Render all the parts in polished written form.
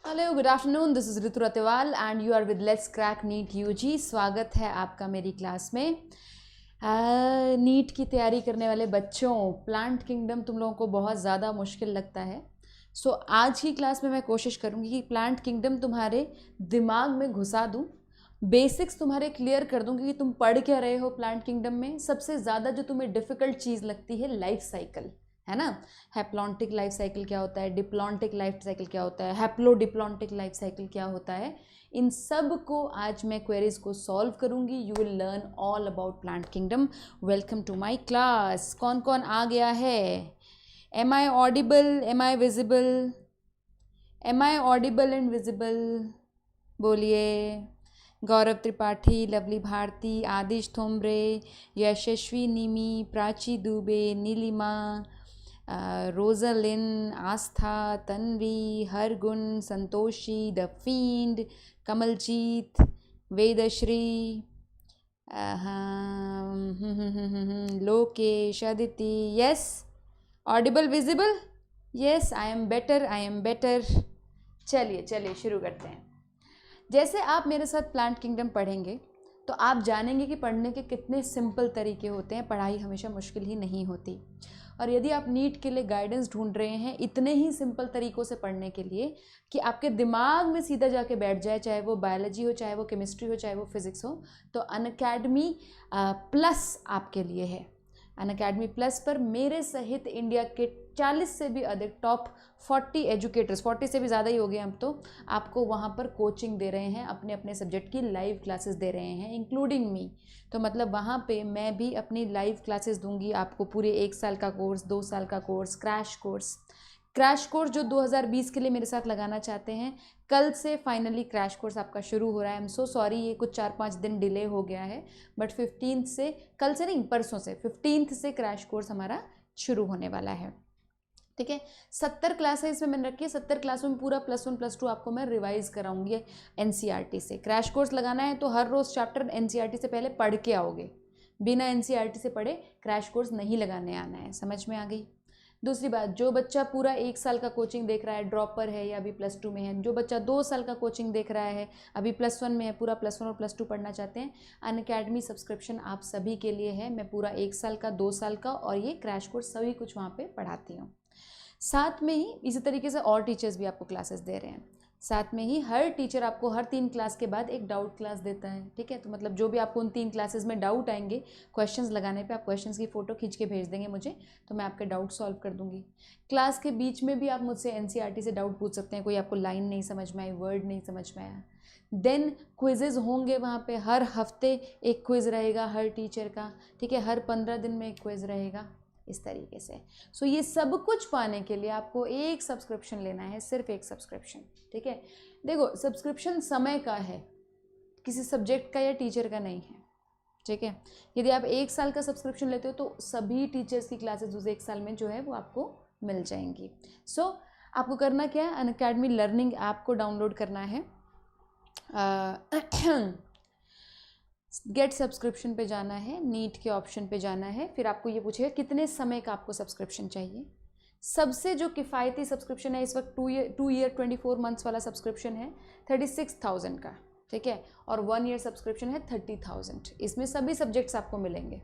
Hello good afternoon, this is Ritu Ratewal and you are with let's crack NEET UG. स्वागत है आपका मेरी class में। नीट की तैयारी करने वाले बच्चों, प्लांट किंगडम तुम लोगों को बहुत ज़्यादा मुश्किल लगता है। सो आज की क्लास में मैं कोशिश करूँगी कि प्लांट किंगडम तुम्हारे दिमाग में घुसा दूँ, बेसिक्स तुम्हारे क्लियर कर दूँ कि तुम पढ़ क्या रहे हो प्लांट किंगडम में। सबसे ज़्यादा जो तुम्हें डिफ़िकल्ट चीज़ लगती है लाइफ साइकिल, है ना। हैप्लॉन्टिक लाइफ साइकिल क्या होता है, डिप्लॉन्टिक लाइफ साइकिल क्या होता है, हैप्लोडिप्लॉन्टिक लाइफ साइकिल क्या होता है, इन सब को आज मैं क्वेरीज को सॉल्व करूंगी। You will learn all about plant kingdom. Welcome to my class. कौन कौन आ गया है? Am I audible, am I visible, am I audible and visible? बोलिए। गौरव त्रिपाठी, लवली भारती, आदिश थोमरे, यशस्वी निमी, प्राची दुबे, नीलिमा, रोजलिन, आस्था, तन्वी, हरगुण, संतोषी, द फींड, Kamaljeet, Vedashree, Lokesh, Aditi. Yes, audible, visible? Yes, I am better, I am better. चलिए चलिए शुरू करते हैं। जैसे आप मेरे साथ प्लांट किंगडम पढ़ेंगे तो आप जानेंगे कि पढ़ने के कितने सिंपल तरीके होते हैं। पढ़ाई हमेशा मुश्किल ही नहीं होती। और यदि आप नीट के लिए गाइडेंस ढूंढ रहे हैं इतने ही सिंपल तरीक़ों से पढ़ने के लिए कि आपके दिमाग में सीधा जाके बैठ जाए, चाहे वो बायोलॉजी हो, चाहे वो केमिस्ट्री हो, चाहे वो फिज़िक्स हो, तो अनअकैडमी प्लस आपके लिए है। अनअकैडमी प्लस पर मेरे सहित इंडिया के 40 से भी अधिक टॉप 40 एजुकेटर्स, 40 से भी ज़्यादा ही हो गए हम तो, आपको वहाँ पर कोचिंग दे रहे हैं, अपने अपने सब्जेक्ट की लाइव क्लासेस दे रहे हैं, इंक्लूडिंग मी। तो मतलब वहाँ पे मैं भी अपनी लाइव क्लासेस दूंगी आपको। पूरे 1 साल का कोर्स, 2 साल का कोर्स, क्रैश कोर्स जो 2020 के लिए मेरे साथ लगाना चाहते हैं, कल से फाइनली क्रैश कोर्स आपका शुरू हो रहा है। आई एम सो सॉरी, ये कुछ 4-5 दिन डिले हो गया है, बट 15 से, कल से नहीं परसों से 15 से क्रैश कोर्स हमारा शुरू होने वाला है। ठीक है, 70 क्लास है इसमें मैंने रखी है। 70 क्लासों में पूरा +1 +2 आपको मैं रिवाइज कराऊंगी एनसीईआरटी से। क्रैश कोर्स लगाना है तो हर रोज़ चैप्टर एनसीईआरटी से पहले पढ़ के आओगे। बिना एनसीईआरटी से पढ़े क्रैश कोर्स नहीं लगाने आना है। समझ में आ गई? दूसरी बात, जो बच्चा पूरा 1 साल का कोचिंग देख रहा है, ड्रॉपर है या अभी +2 में है, जो बच्चा 2 साल का कोचिंग देख रहा है, अभी +1 में है, पूरा +1 और +2 पढ़ना चाहते हैं, अनअकैडमी सब्सक्रिप्शन आप सभी के लिए है। मैं पूरा 1 साल का, 2 साल का और ये क्रैश कोर्स सभी कुछ वहाँ पे पढ़ाती हूँ। साथ में ही इसी तरीके से और टीचर्स भी आपको क्लासेस दे रहे हैं। साथ में ही हर टीचर आपको हर 3 क्लास के बाद एक डाउट क्लास देता है। ठीक है, तो मतलब जो भी आपको उन 3 क्लासेस में डाउट आएंगे, क्वेश्चंस लगाने पे आप क्वेश्चंस की फ़ोटो खींच के भेज देंगे मुझे, तो मैं आपके डाउट सॉल्व कर दूंगी। क्लास के बीच में भी आप मुझसे एनसीईआरटी से डाउट पूछ सकते हैं। कोई आपको लाइन नहीं समझ में आई, वर्ड नहीं समझ में आया, देन क्विजेज होंगे वहाँ पे। हर हफ्ते एक क्विज़ रहेगा हर टीचर का। ठीक है, हर 15 दिन में एक क्विज़ रहेगा, इस तरीके से। सो ये सब कुछ पाने के लिए आपको एक सब्सक्रिप्शन लेना है, सिर्फ एक सब्सक्रिप्शन। ठीक है, देखो सब्सक्रिप्शन समय का है, किसी सब्जेक्ट का या टीचर का नहीं है। ठीक है, यदि आप 1 साल का सब्सक्रिप्शन लेते हो तो सभी टीचर्स की क्लासेस उस 1 साल में जो है वो आपको मिल जाएंगी। सो आपको करना क्या है, अनअकैडमी लर्निंग ऐप को डाउनलोड करना है। गेट सब्सक्रिप्शन पे जाना है, नीट के ऑप्शन पे जाना है, फिर आपको ये पूछेगा कितने समय का आपको सब्सक्रिप्शन चाहिए। सबसे जो किफ़ायती सब्सक्रिप्शन है इस वक्त 2 ईयर 24 मंथ्स वाला सब्सक्रिप्शन है 36,000 का। ठीक है, और 1 ईयर सब्सक्रिप्शन है 30,000। इसमें सभी सब्जेक्ट्स आपको मिलेंगे।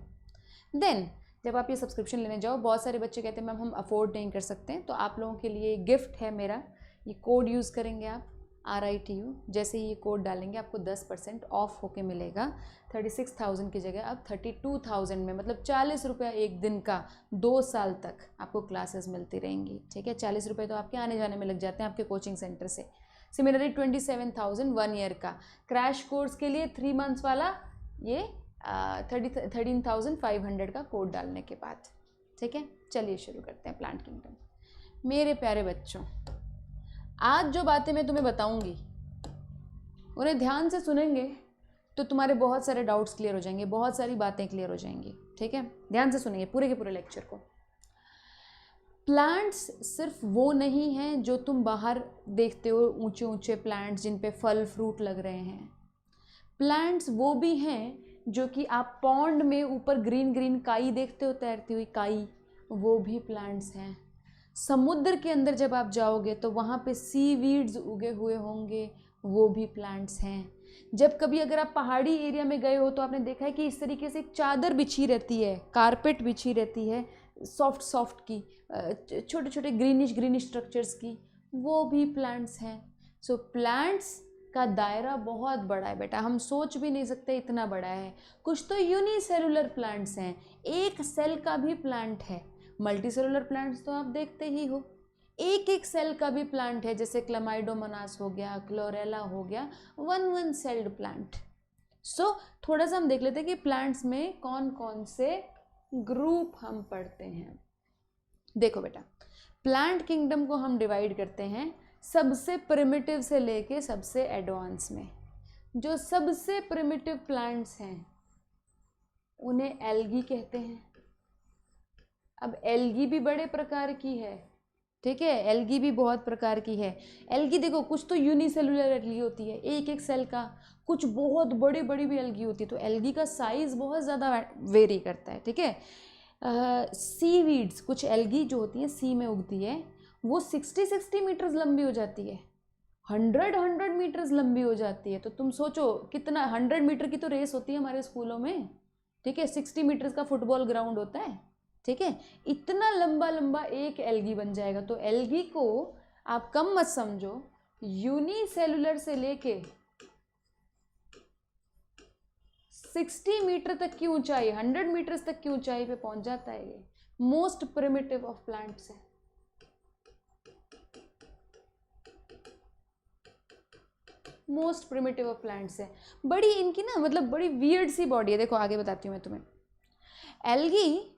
देन जब आप ये सब्सक्रिप्शन लेने जाओ, बहुत सारे बच्चे कहते हैं मैम हम अफोर्ड नहीं कर सकते हैं, तो आप लोगों के लिए गिफ्ट है मेरा। ये कोड यूज़ करेंगे आप, RITU, जैसे ही ये कोड डालेंगे आपको 10% ऑफ होके मिलेगा। 36,000 की जगह अब 32,000 में, मतलब 40 रुपये एक दिन का 2 साल तक आपको क्लासेस मिलती रहेंगी। ठीक है, 40 रुपये तो आपके आने जाने में लग जाते हैं आपके कोचिंग सेंटर से। सिमिलरली 27,000 1 ईयर का। क्रैश कोर्स के लिए 3 मंथ्स वाला ये 13,500 का कोड डालने के बाद। ठीक है, चलिए शुरू करते हैं प्लांट किंगडम। मेरे प्यारे बच्चों, आज जो बातें मैं तुम्हें बताऊंगी उन्हें ध्यान से सुनेंगे तो तुम्हारे बहुत सारे डाउट्स क्लियर हो जाएंगे, बहुत सारी बातें क्लियर हो जाएंगी। ठीक है, ध्यान से सुनेंगे पूरे के पूरे लेक्चर को। प्लांट्स सिर्फ वो नहीं हैं जो तुम बाहर देखते हो, ऊंचे ऊंचे प्लांट्स जिन पे फल फ्रूट लग रहे हैं। प्लांट्स वो भी हैं जो कि आप पॉन्ड में ऊपर ग्रीन ग्रीन काई देखते हो, तैरती हुई काई, वो भी प्लांट्स हैं। समुद्र के अंदर जब आप जाओगे तो वहाँ पे सीवीड्स उगे हुए होंगे, वो भी प्लांट्स हैं। जब कभी अगर आप पहाड़ी एरिया में गए हो तो आपने देखा है कि इस तरीके से एक चादर बिछी रहती है, कारपेट बिछी रहती है सॉफ्ट सॉफ्ट की, छोटे छोटे ग्रीनिश स्ट्रक्चर्स की, वो भी प्लांट्स हैं। सो प्लांट्स का दायरा बहुत बड़ा है बेटा, हम सोच भी नहीं सकते इतना बड़ा है। कुछ तो यूनिसेलुलर प्लांट्स हैं, एक सेल का भी प्लांट है। मल्टीसेलुलर प्लांट्स तो आप देखते ही हो, एक एक सेल का भी प्लांट है, जैसे क्लमाइडोमोनास हो गया, क्लोरेला हो गया, वन सेल्ड प्लांट। सो थोड़ा सा हम देख लेते हैं कि प्लांट्स में कौन कौन से ग्रुप हम पढ़ते हैं। देखो बेटा, प्लांट किंगडम को हम डिवाइड करते हैं सबसे प्रिमिटिव से लेके सबसे एडवांस में। जो सबसे प्रिमिटिव प्लांट्स हैं उन्हें एल्गी कहते हैं। अब एल्गी भी बड़े प्रकार की है, ठीक है, एल्गी भी बहुत प्रकार की है। एल्गी देखो, कुछ तो यूनिसेलुलर एल्गी होती है, एक एक सेल का, कुछ बहुत बड़ी बड़ी भी एल्गी होती है। तो एल्गी का साइज बहुत ज़्यादा वेरी करता है, ठीक है। सीवीड्स, कुछ एल्गी जो होती है सी में उगती है, वो 60 मीटर्स लंबी हो जाती है, 100 मीटर्स लंबी हो जाती है। तो तुम सोचो कितना, 100 मीटर की तो रेस होती है हमारे स्कूलों में, ठीक है, 60 मीटर्स का फुटबॉल ग्राउंड होता है, ठीक है। इतना लंबा लंबा एक एल्गी बन जाएगा। तो एल्गी को आप कम मत समझो, यूनिसेलुलर से लेके 60 मीटर तक की ऊंचाई, 100 मीटर्स तक की ऊंचाई पे पहुंच जाता है। ये मोस्ट प्रिमिटिव ऑफ प्लांट्स है। मोस्ट प्रिमिटिव ऑफ प्लांट्स है। बड़ी इनकी ना मतलब बड़ी वियर्ड सी बॉडी है। देखो आगे बताती हूँ मैं तुम्हें। एल्गी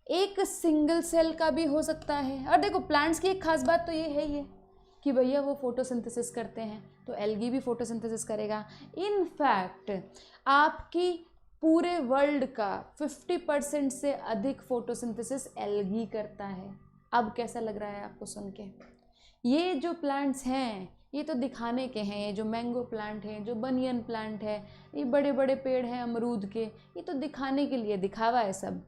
एक सिंगल सेल का भी हो सकता है। और देखो प्लांट्स की एक खास बात तो ये है ही है कि भैया वो फोटोसिंथेसिस करते हैं, तो एल्गी भी फोटोसिंथेसिस करेगा। इनफैक्ट आपकी पूरे वर्ल्ड का 50% से अधिक फोटोसिंथेसिस एल्गी करता है। अब कैसा लग रहा है आपको सुन के? ये जो प्लांट्स हैं ये तो दिखाने के हैं, ये जो मैंगो प्लांट है, जो बनियन प्लांट है, ये बड़े बड़े पेड़ हैं अमरूद के, ये तो दिखाने के लिए, दिखावा है सब।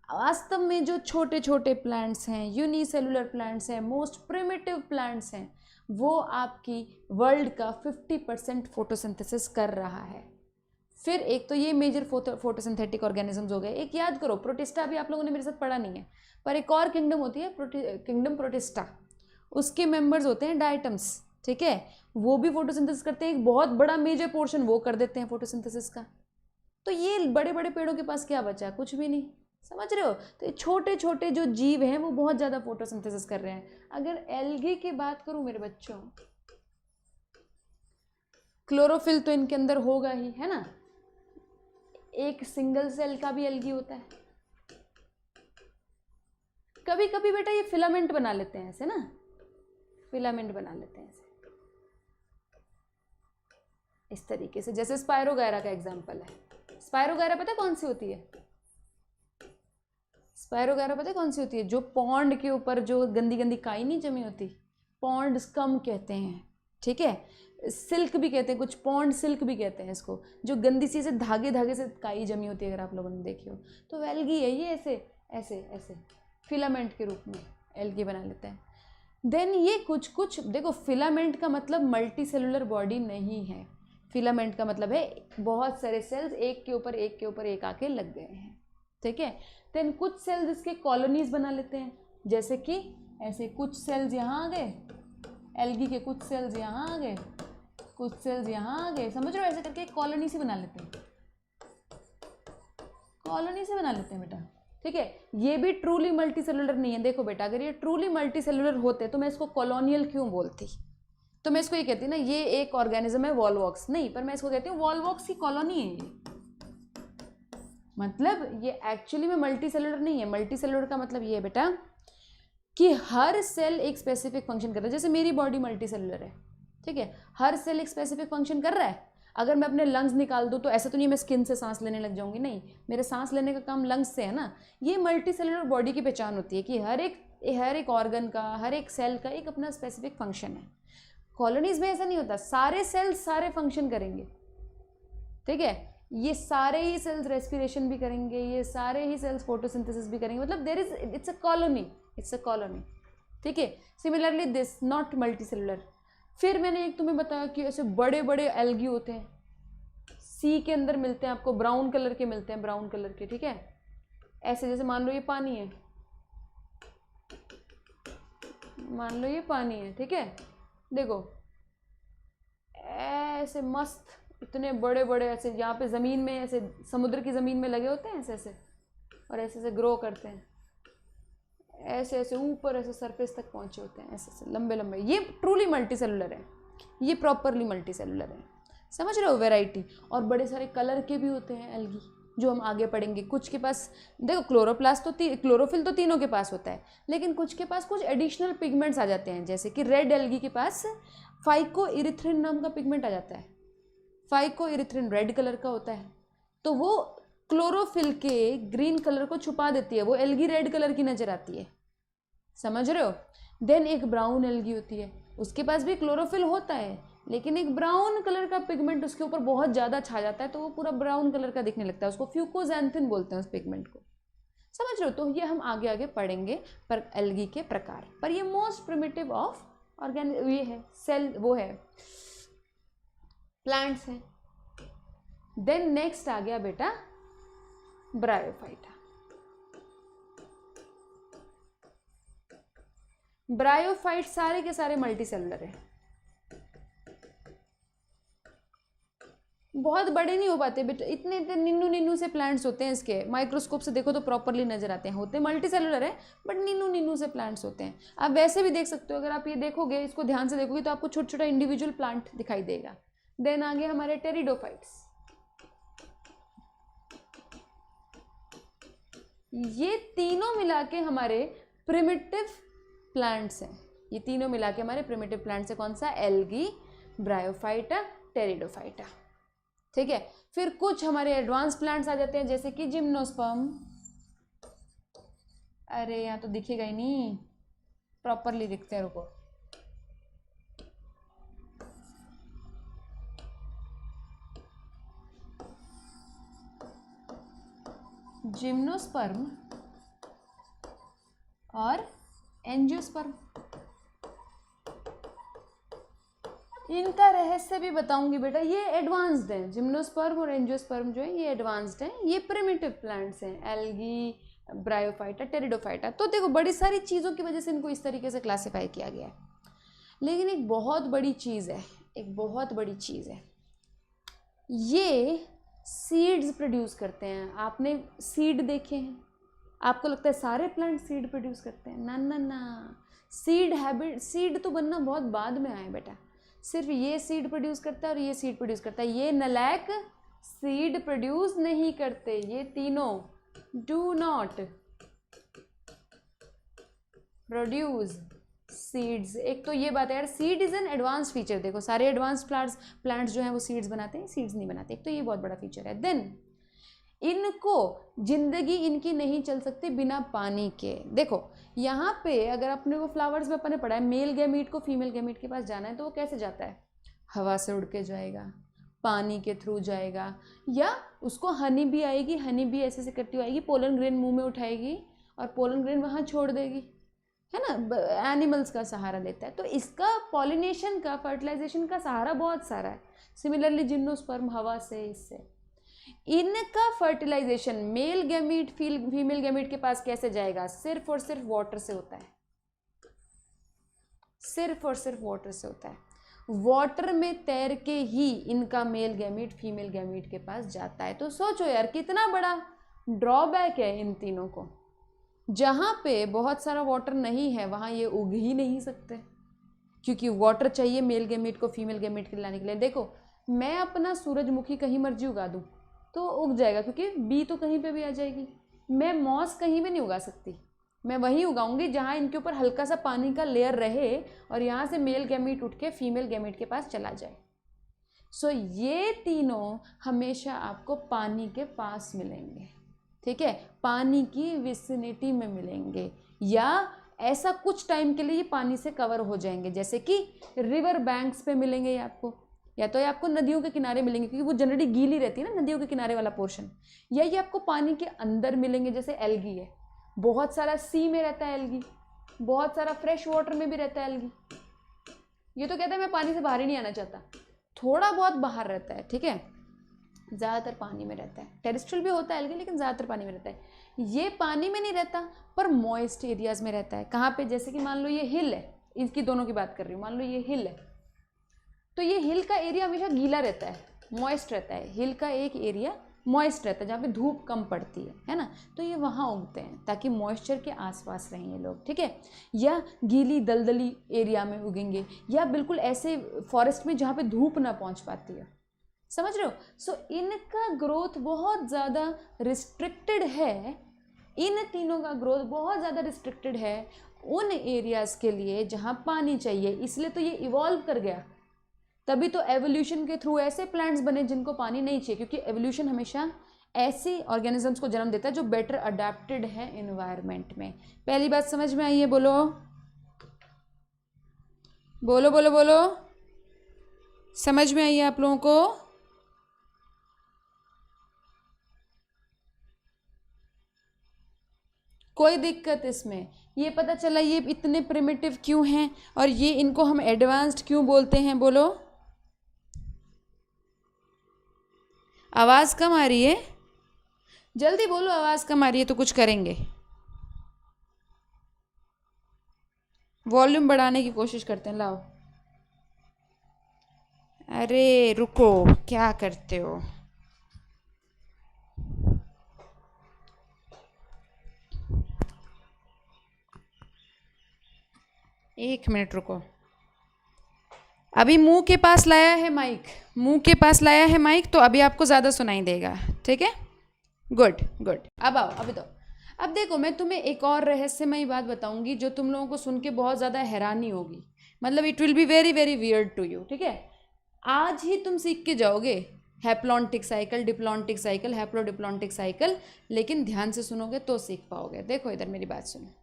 वास्तव में जो छोटे छोटे प्लांट्स हैं, यूनिसेलुलर प्लांट्स हैं, मोस्ट प्रिमिटिव प्लांट्स हैं, वो आपकी वर्ल्ड का 50% फोटोसिंथेसिस कर रहा है। फिर एक तो ये मेजर फोटोसिंथेटिक ऑर्गेनिजम्स हो गए। एक याद करो, प्रोटिस्टा भी आप लोगों ने मेरे साथ पढ़ा नहीं है, पर एक और किंगडम होती है किंगडम प्रोटिस्टा, उसके मेंबर्स होते हैं डायटम्स, ठीक है, वो भी फोटोसिंथेसिस करते हैं। एक बहुत बड़ा मेजर पोर्शन वो कर देते हैं फोटोसिंथेसिस का। तो ये बड़े बड़े पेड़ों के पास क्या बचा? कुछ भी नहीं, समझ रहे हो? तो ये छोटे छोटे जो जीव हैं वो बहुत ज़्यादा फोटोसिंथेसिस कर रहे हैं। अगर एल्गी की बात करूं मेरे बच्चों, क्लोरोफिल तो इनके अंदर होगा ही, है ना। एक सिंगल सेल का भी एल्गी होता है। कभी कभी बेटा ये फिलामेंट बना लेते हैं ऐसे ना, फिलामेंट बना लेते हैं ऐसे इस तरीके से, जैसे स्पायरोगायरा का एग्जांपल है। स्पायरोगायरा पता है कौन सी होती है? स्पायरोगायरा पता है कौन सी होती है? जो पॉन्ड के ऊपर जो गंदी गंदी काई नहीं जमी होती, पॉन्ड स्कम कहते हैं, ठीक है। सिल्क भी कहते हैं, कुछ पॉन्ड सिल्क भी कहते हैं इसको, जो गंदी सी से धागे धागे से काई जमी होती है, अगर आप लोगों ने देखी हो तो। एल्गी है ये, ऐसे ऐसे ऐसे फिलामेंट के रूप में एल्गी बना लेते हैं। देन ये कुछ कुछ देखो, फिलामेंट का मतलब मल्टी सेलुलर बॉडी नहीं है। फिलामेंट का मतलब है बहुत सारे सेल्स एक के ऊपर एक के ऊपर एक आके लग गए हैं, ठीक है। देन कुछ सेल्स इसके कॉलोनीज बना लेते हैं, जैसे कि ऐसे कुछ सेल्स यहाँ आ गए, एल्गी के कुछ सेल्स यहाँ आ गए, कुछ सेल्स यहाँ आ गए, समझ रहे हो? ऐसे करके एक कॉलोनी से बना लेते हैं, कॉलोनी से बना लेते हैं बेटा, ठीक है। ये भी ट्रूली मल्टी सेलुलर नहीं है। देखो बेटा, अगर ये ट्रूली मल्टी सेलुलर होते तो मैं इसको कॉलोनियल क्यों बोलती? तो मैं इसको ये कहती ना, ये एक ऑर्गेनिज्म है वॉलवॉक्स, नहीं, पर मैं इसको कहती हूँ वॉलवॉक्स की कॉलोनी है ये। मतलब ये एक्चुअली में मल्टी सेलुलर नहीं है। मल्टी सेलुलर का मतलब ये है बेटा कि हर सेल एक स्पेसिफिक फंक्शन कर रहा है। जैसे मेरी बॉडी मल्टी सेलुलर है, ठीक है, हर सेल एक स्पेसिफिक फंक्शन कर रहा है। अगर मैं अपने लंग्स निकाल दूँ तो ऐसा तो नहीं मैं स्किन से सांस लेने लग जाऊंगी, नहीं, मेरे सांस लेने का काम लंग्स से है ना। ये मल्टी सेलुलर बॉडी की पहचान होती है कि हर एक ऑर्गन का, हर एक सेल का एक अपना स्पेसिफिक फंक्शन है। कॉलोनीज में ऐसा नहीं होता, सारे सेल्स सारे फंक्शन करेंगे, ठीक है। ये सारे ही सेल्स रेस्पिरेशन भी करेंगे, ये सारे ही सेल्स फोटोसिंथेसिस भी करेंगे, मतलब there is, it's a colony, it's a colony, ठीक है। Similarly this not multicellular. फिर मैंने एक तुम्हें बताया कि ऐसे बड़े बड़े एल्गी होते हैं, सी के अंदर मिलते हैं आपको, ब्राउन कलर के मिलते हैं, ब्राउन कलर के, ठीक है। ऐसे जैसे मान लो ये पानी है, मान लो ये पानी है, ठीक है। देखो ऐसे मस्त इतने बड़े बड़े ऐसे यहाँ पे ज़मीन में, ऐसे समुद्र की ज़मीन में लगे होते हैं ऐसे ऐसे, और ऐसे ऐसे ग्रो करते हैं, ऐसे ऐसे ऊपर ऐसे सरफेस तक पहुँचे होते हैं, ऐसे ऐसे लंबे लंबे। ये ट्रूली मल्टी सेलुलर है, ये प्रॉपरली मल्टी सेलुलर है, समझ रहे हो वैरायटी। और बड़े सारे कलर के भी होते हैं एल्गी, जो हम आगे पढ़ेंगे। कुछ के पास देखो क्लोरोप्लास्ट तो क्लोरोफिल तो तीनों के पास होता है, लेकिन कुछ के पास कुछ एडिशनल पिगमेंट्स आ जाते हैं, जैसे कि रेड एल्गी के पास फाइकोइरिथ्रिन नाम का पिगमेंट आ जाता है। फाइकोइरिथ्रिन रेड कलर का होता है, तो वो क्लोरोफिल के ग्रीन कलर को छुपा देती है, वो एल्गी रेड कलर की नजर आती है, समझ रहे हो। देन एक ब्राउन एल्गी होती है, उसके पास भी क्लोरोफिल होता है, लेकिन एक ब्राउन कलर का पिगमेंट उसके ऊपर बहुत ज़्यादा छा जाता है, तो वो पूरा ब्राउन कलर का दिखने लगता है, उसको फ्यूकोजैंथिन बोलते हैं उस पिगमेंट को, समझ रहे हो। तो ये हम आगे आगे पढ़ेंगे पर एल्गी के प्रकार। पर ये मोस्ट प्रिमिटिव ऑफ ऑर्गेनिक ये है, सेल वो है, प्लांट्स हैं। देन नेक्स्ट आ गया बेटा ब्रायोफाइटा। ब्रायोफाइट सारे के सारे मल्टी सेलुलर है, बहुत बड़े नहीं हो पाते बेटा, इतने इतने निन्नू निन्नू से प्लांट्स होते हैं इसके, माइक्रोस्कोप से देखो तो प्रॉपरली नजर आते हैं, होते मल्टी सेलुलर है बट निन्नू निन्नू से प्लांट्स होते हैं। आप वैसे भी देख सकते हो, अगर आप ये देखोगे, इसको ध्यान से देखोगे तो आपको छोटा छोटा इंडिविजुअल प्लांट दिखाई देगा। देन आगे हमारे टेरिडोफाइट्स, ये तीनों मिला के हमारे प्रिमिटिव प्लांट्स हैं, ये तीनों मिला के हमारे प्रिमिटिव प्लांट्स है। कौन सा? एल्गी, ब्रायोफाइटा, टेरिडोफाइटा, ठीक है। फिर कुछ हमारे एडवांस प्लांट्स आ जाते हैं, जैसे कि जिम्नोस्पर्म। अरे यहाँ तो दिखेगा ही नहीं, प्रॉपरली दिखते हैं, रुको। जिम्नोस्पर्म और एंजियोस्पर्म, इनका रहस्य भी बताऊंगी बेटा, ये एडवांस्ड हैं। जिम्नोस्पर्म और एंजियोस्पर्म जो है ये एडवांस्ड हैं, ये प्रिमिटिव प्लांट्स हैं, एल्गी, ब्रायोफाइटा, टेरिडोफाइटा। तो देखो बड़ी सारी चीज़ों की वजह से इनको इस तरीके से क्लासिफाई किया गया है। लेकिन एक बहुत बड़ी चीज़ है, एक बहुत बड़ी चीज़ है, ये सीड्स प्रोड्यूस करते हैं। आपने सीड देखे हैं? आपको लगता है सारे प्लांट सीड प्रोड्यूस करते हैं? ना ना ना, सीड हैबिट, सीड तो बनना बहुत बाद में आए बेटा। सिर्फ ये सीड प्रोड्यूस करता है और ये सीड प्रोड्यूस करता है, ये नलायक सीड प्रोड्यूस नहीं करते, ये तीनों डू नॉट प्रोड्यूस सीड्स। एक तो ये बात है यार, seed is an advance feature. देखो सारे एडवांस प्लांट्स जो हैं वो सीड्स बनाते हैं, सीड्स नहीं बनाते, एक तो ये बहुत बड़ा फीचर है। देन इनको जिंदगी इनकी नहीं चल सकती बिना पानी के। देखो यहाँ पे अगर अपने को फ्लावर्स में अपने पढ़ा है, मेल गैमीट को फीमेल गैमीट के पास जाना है तो वो कैसे जाता है? हवा से उड़ के जाएगा, पानी के थ्रू जाएगा, या उसको हनी भी आएगी, हनी भी ऐसे से करती हुई आएगी, पोलन ग्रेन मुंह में उठाएगी और पोलन ग्रेन वहाँ छोड़ देगी, है ना, एनिमल्स का सहारा लेता है। तो इसका पॉलिनेशन का, फर्टिलाइजेशन का सहारा बहुत सारा है। सिमिलरली जिम्नोस्पर्म हवा से, इससे इनका fertilisation male gamete female gamete के पास कैसे जाएगा? सिर्फ और सिर्फ वाटर से होता है, सिर्फ और सिर्फ वाटर से होता है। वाटर में तैर के ही इनका मेल गैमीट फीमेल गैमीट के पास जाता है। तो सोचो यार कितना बड़ा ड्रॉबैक है इन तीनों को। जहाँ पे बहुत सारा वाटर नहीं है वहाँ ये उग ही नहीं सकते, क्योंकि वाटर चाहिए मेल गैमीट को फीमेल गैमीट के लाने के लिए। देखो मैं अपना सूरजमुखी कहीं मर्जी उगा दूँ तो उग जाएगा, क्योंकि बी तो कहीं पे भी आ जाएगी। मैं मॉस कहीं भी नहीं उगा सकती, मैं वहीं उगाऊंगी जहाँ इनके ऊपर हल्का सा पानी का लेयर रहे और यहाँ से मेल गैमीट उठ के फीमेल गैमीट के पास चला जाए। सो ये तीनों हमेशा आपको पानी के पास मिलेंगे, ठीक है, पानी की विसिनिटी में मिलेंगे, या ऐसा कुछ टाइम के लिए ये पानी से कवर हो जाएंगे, जैसे कि रिवर बैंक्स पे मिलेंगे आपको, या तो ये आपको नदियों के किनारे मिलेंगे क्योंकि वो जनरली गीली रहती है ना नदियों के किनारे वाला पोर्शन, या ये आपको पानी के अंदर मिलेंगे, जैसे एल्गी है, बहुत सारा सी में रहता है एल्गी, बहुत सारा फ्रेश वाटर में भी रहता है एल्गी। ये तो कहता है मैं पानी से बाहर ही नहीं आना चाहता, थोड़ा बहुत बाहर रहता है, ठीक है, ज़्यादातर पानी में रहता है। टेरेस्ट्रियल भी होता है एल्गी, लेकिन ज़्यादातर पानी में रहता है। ये पानी में नहीं रहता पर मॉइस्ट एरियाज में रहता है। कहाँ पे? जैसे कि मान लो ये हिल है, इसकी दोनों की बात कर रही हूँ, मान लो ये हिल है, तो ये हिल का एरिया हमेशा गीला रहता है, मॉइस्ट रहता है। हिल का एक एरिया मॉइस्ट रहता है जहाँ पे धूप कम पड़ती है ना, तो ये वहाँ उगते हैं ताकि मॉइस्चर के आसपास रहें ये लोग, ठीक है। या गीली दलदली एरिया में उगेंगे, या बिल्कुल ऐसे फॉरेस्ट में जहाँ पे धूप ना पहुँच पाती है, समझ रहे हो। सो इनका ग्रोथ बहुत ज़्यादा रिस्ट्रिक्टेड है, इन तीनों का ग्रोथ बहुत ज़्यादा रिस्ट्रिक्टेड है उन एरियाज़ के लिए जहाँ पानी चाहिए। इसलिए तो ये इवॉल्व कर गया, तभी तो एवोल्यूशन के थ्रू ऐसे प्लांट्स बने जिनको पानी नहीं चाहिए, क्योंकि एवोल्यूशन हमेशा ऐसी ऑर्गेनिजम्स को जन्म देता है जो बेटर अडेप्टेड है एनवायरनमेंट में। पहली बात समझ में आई है? बोलो बोलो बोलो बोलो, समझ में आई है आप लोगों को? कोई दिक्कत इसमें? ये पता चला ये इतने प्रिमिटिव क्यों हैं और ये इनको हम एडवांस्ड क्यों बोलते हैं? बोलो, आवाज़ कम आ रही है, जल्दी बोलो, आवाज़ कम आ रही है तो कुछ करेंगे। वॉल्यूम बढ़ाने की कोशिश करते हैं, लाओ। अरे रुको, क्या करते हो? एक मिनट रुको, अभी मुंह के पास लाया है माइक, मुंह के पास लाया है माइक, तो अभी आपको ज़्यादा सुनाई देगा, ठीक है। गुड गुड, अब आओ, अभी तो अब देखो, मैं तुम्हें एक और रहस्यमयी बात बताऊंगी जो तुम लोगों को सुन के बहुत ज़्यादा हैरानी होगी, मतलब it will be very very weird to you, ठीक है। आज ही तुम सीख के जाओगे haplontic cycle, diplontic cycle, haplodiplontic cycle, लेकिन ध्यान से सुनोगे तो सीख पाओगे। देखो इधर मेरी बात सुनो,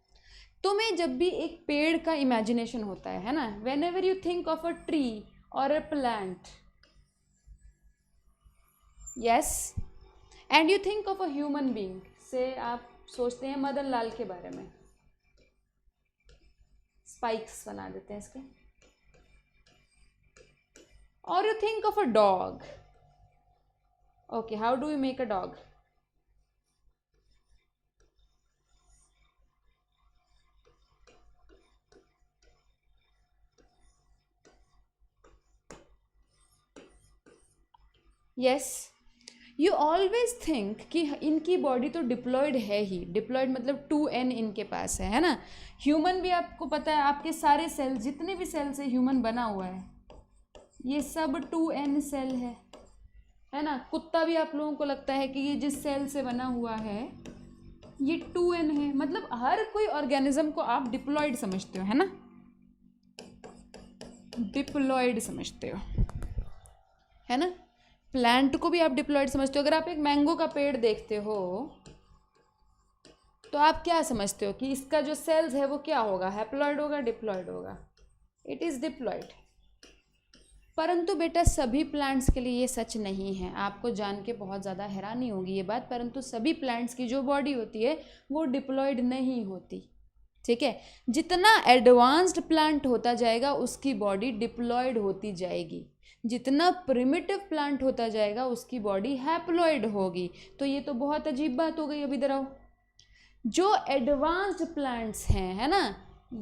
तुम्हें जब भी एक पेड़ का इमेजिनेशन होता है ना, whenever you think of a tree और a plant, yes, and you think of a human being, से आप सोचते हैं मदन लाल के बारे में, स्पाइक्स बना देते हैं इसके, और you think of a dog, okay, how do you make a dog? Yes, you always think कि इनकी बॉडी तो डिप्लॉयड है ही, डिप्लॉयड मतलब 2n इनके पास है ना। ह्यूमन भी आपको पता है, आपके सारे सेल, जितने भी सेल से ह्यूमन बना हुआ है, ये सब 2n सेल है ना। कुत्ता भी आप लोगों को लगता है कि ये जिस सेल से बना हुआ है ये 2n है, मतलब हर कोई ऑर्गेनिज्म को आप डिप्लॉयड समझते हो, है ना, डिप्लॉयड समझते हो, है ना। प्लांट को भी आप डिप्लॉयड समझते हो। अगर आप एक मैंगो का पेड़ देखते हो तो आप क्या समझते हो कि इसका जो सेल्स है वो क्या होगा, हैप्लॉयड होगा, डिप्लॉयड होगा? It is diploid. परंतु बेटा सभी प्लांट्स के लिए ये सच नहीं है, आपको जान के बहुत ज़्यादा हैरानी होगी ये बात, परंतु सभी प्लांट्स की जो बॉडी होती है वो डिप्लॉयड नहीं होती, ठीक है। जितना एडवांस्ड प्लांट होता जाएगा उसकी बॉडी डिप्लॉयड होती जाएगी, जितना प्रिमिटिव प्लांट होता जाएगा उसकी बॉडी हैप्लॉयड होगी। तो ये तो बहुत अजीब बात हो गई। अभी इधर आओ, जो एडवांस्ड प्लांट्स हैं, है ना,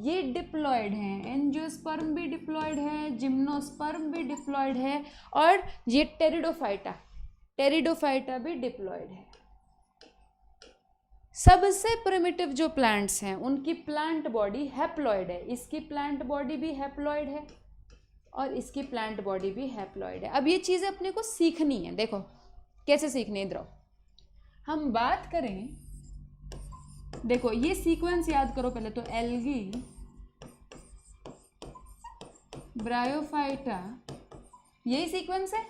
ये डिप्लॉयड हैं, एंजियोस्पर्म भी डिप्लॉयड है, जिम्नोस्पर्म भी डिप्लॉयड है, और ये टेरिडोफाइटा, टेरिडोफाइटा भी डिप्लॉयड है। सबसे प्रिमिटिव जो प्लांट्स हैं उनकी प्लांट बॉडी हैप्लॉयड है, इसकी प्लांट बॉडी भी हैप्लॉयड है और इसकी प्लांट बॉडी भी हैप्लॉयड है। अब ये चीज़ें अपने को सीखनी है, देखो कैसे सीखनी है, इधर आओ। हम बात करें, देखो ये सीक्वेंस याद करो पहले तो, एल्गी, ब्रायोफाइटा, यही सीक्वेंस है,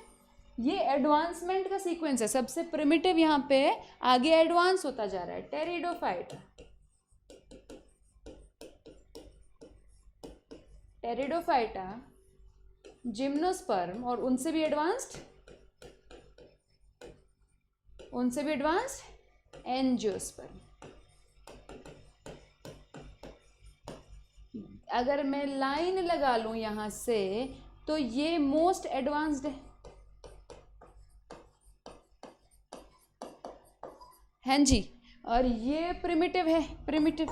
ये एडवांसमेंट का सीक्वेंस है। सबसे प्रिमिटिव यहाँ पे आगे एडवांस होता जा रहा है, टेरिडोफाइटा, टेरिडोफाइटा, जिम्नोस्पर्म, और उनसे भी एडवांस्ड, उनसे भी एडवांस्ड एंजियोस्पर्म। अगर मैं लाइन लगा लूँ यहाँ से तो ये मोस्ट एडवांस्ड है जी, और ये प्रिमिटिव है, प्रिमिटिव।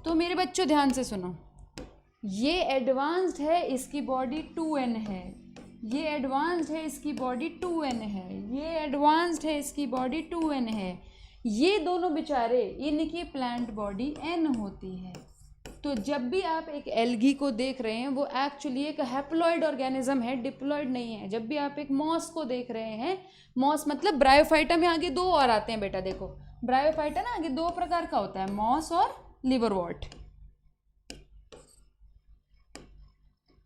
तो मेरे बच्चों ध्यान से सुनो, ये एडवांस्ड है, इसकी बॉडी 2n है, ये एडवांस्ड है, इसकी बॉडी 2n है, ये एडवांस्ड है, इसकी बॉडी 2n है, ये दोनों बेचारे इनकी प्लांट बॉडी n होती है। तो जब भी आप एक एल्गी को देख रहे हैं वो एक्चुअली एक हैप्लॉइड ऑर्गेनिज्म है, डिप्लॉइड नहीं है। जब भी आप एक मॉस को देख रहे हैं, मॉस मतलब ब्रायोफाइटा में आगे दो और आते हैं बेटा, देखो ब्रायोफाइटा ना आगे दो प्रकार का होता है, मॉस और लिवरवॉर्ट।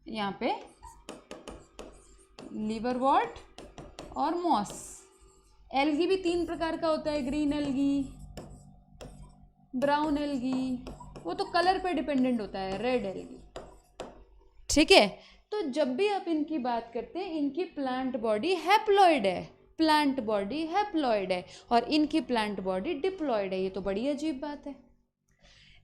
यहाँ पे लिवरवॉर्ट और मॉस। एल्गी भी 3 प्रकार का होता है, ग्रीन एल्गी, ब्राउन एल्गी, वो तो कलर पे डिपेंडेंट होता है, रेड एल्गी, ठीक है। तो जब भी आप इनकी बात करते हैं, इनकी प्लांट बॉडी हैप्लॉइड है, प्लांट बॉडी हैप्लॉइड है, और इनकी प्लांट बॉडी डिप्लॉइड है। ये तो बड़ी अजीब बात है।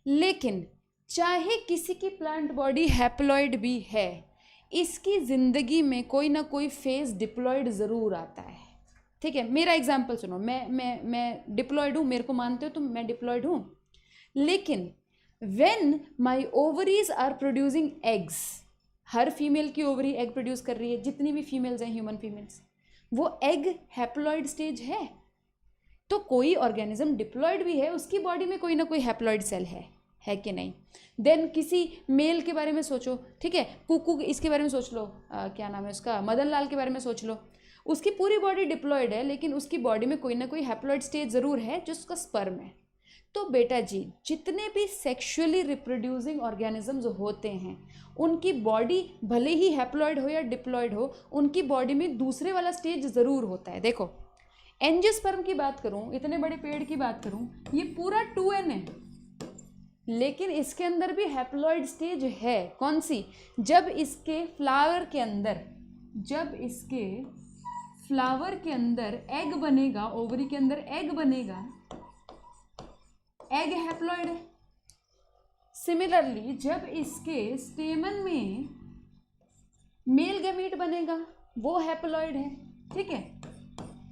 लेकिन चाहे किसी की प्लांट बॉडी हैप्लॉइड भी है, इसकी ज़िंदगी में कोई ना कोई फेज डिप्लॉइड ज़रूर आता है, ठीक है। मेरा एग्जाम्पल सुनो, मैं डिप्लॉइड हूँ, मेरे को मानते हो तुम, मैं डिप्लॉइड हूँ। लेकिन when my ovaries are producing eggs, her female की ओवरी एग प्रोड्यूस कर रही है, जितनी भी फीमेल्स हैं, ह्यूमन फीमेल्स, वो एग हैप्लॉइड स्टेज है। तो कोई ऑर्गेनिज्म डिप्लॉइड भी है, उसकी बॉडी में कोई ना कोई हैप्लॉइड सेल है कि नहीं। देन किसी मेल के बारे में सोचो, ठीक है, कुकू इसके बारे में सोच लो, क्या नाम है उसका, मदन लाल के बारे में सोच लो, उसकी पूरी बॉडी डिप्लॉइड है, लेकिन उसकी बॉडी में कोई ना कोई हैप्लॉइड स्टेज ज़रूर है जो उसका स्पर्म है। तो बेटा जी, जितने भी सेक्सुअली रिप्रोड्यूसिंग ऑर्गेनिजम्स होते हैं, उनकी बॉडी भले ही हैप्लॉइड हो या डिप्लॉइड हो, उनकी बॉडी में दूसरे वाला स्टेज ज़रूर होता है। देखो एंजियोस्पर्म की बात करूं, इतने बड़े पेड़ की बात करूं, ये पूरा 2n है, लेकिन इसके अंदर भी हैप्लॉइड स्टेज है। कौन सी? जब इसके फ्लावर के अंदर, जब इसके फ्लावर के अंदर एग बनेगा, ओवरी के अंदर एग बनेगा, एग हैप्लॉइड है। सिमिलरली जब इसके स्टेमन में मेल गैमीट बनेगा, वो हैप्लॉइड है, ठीक है,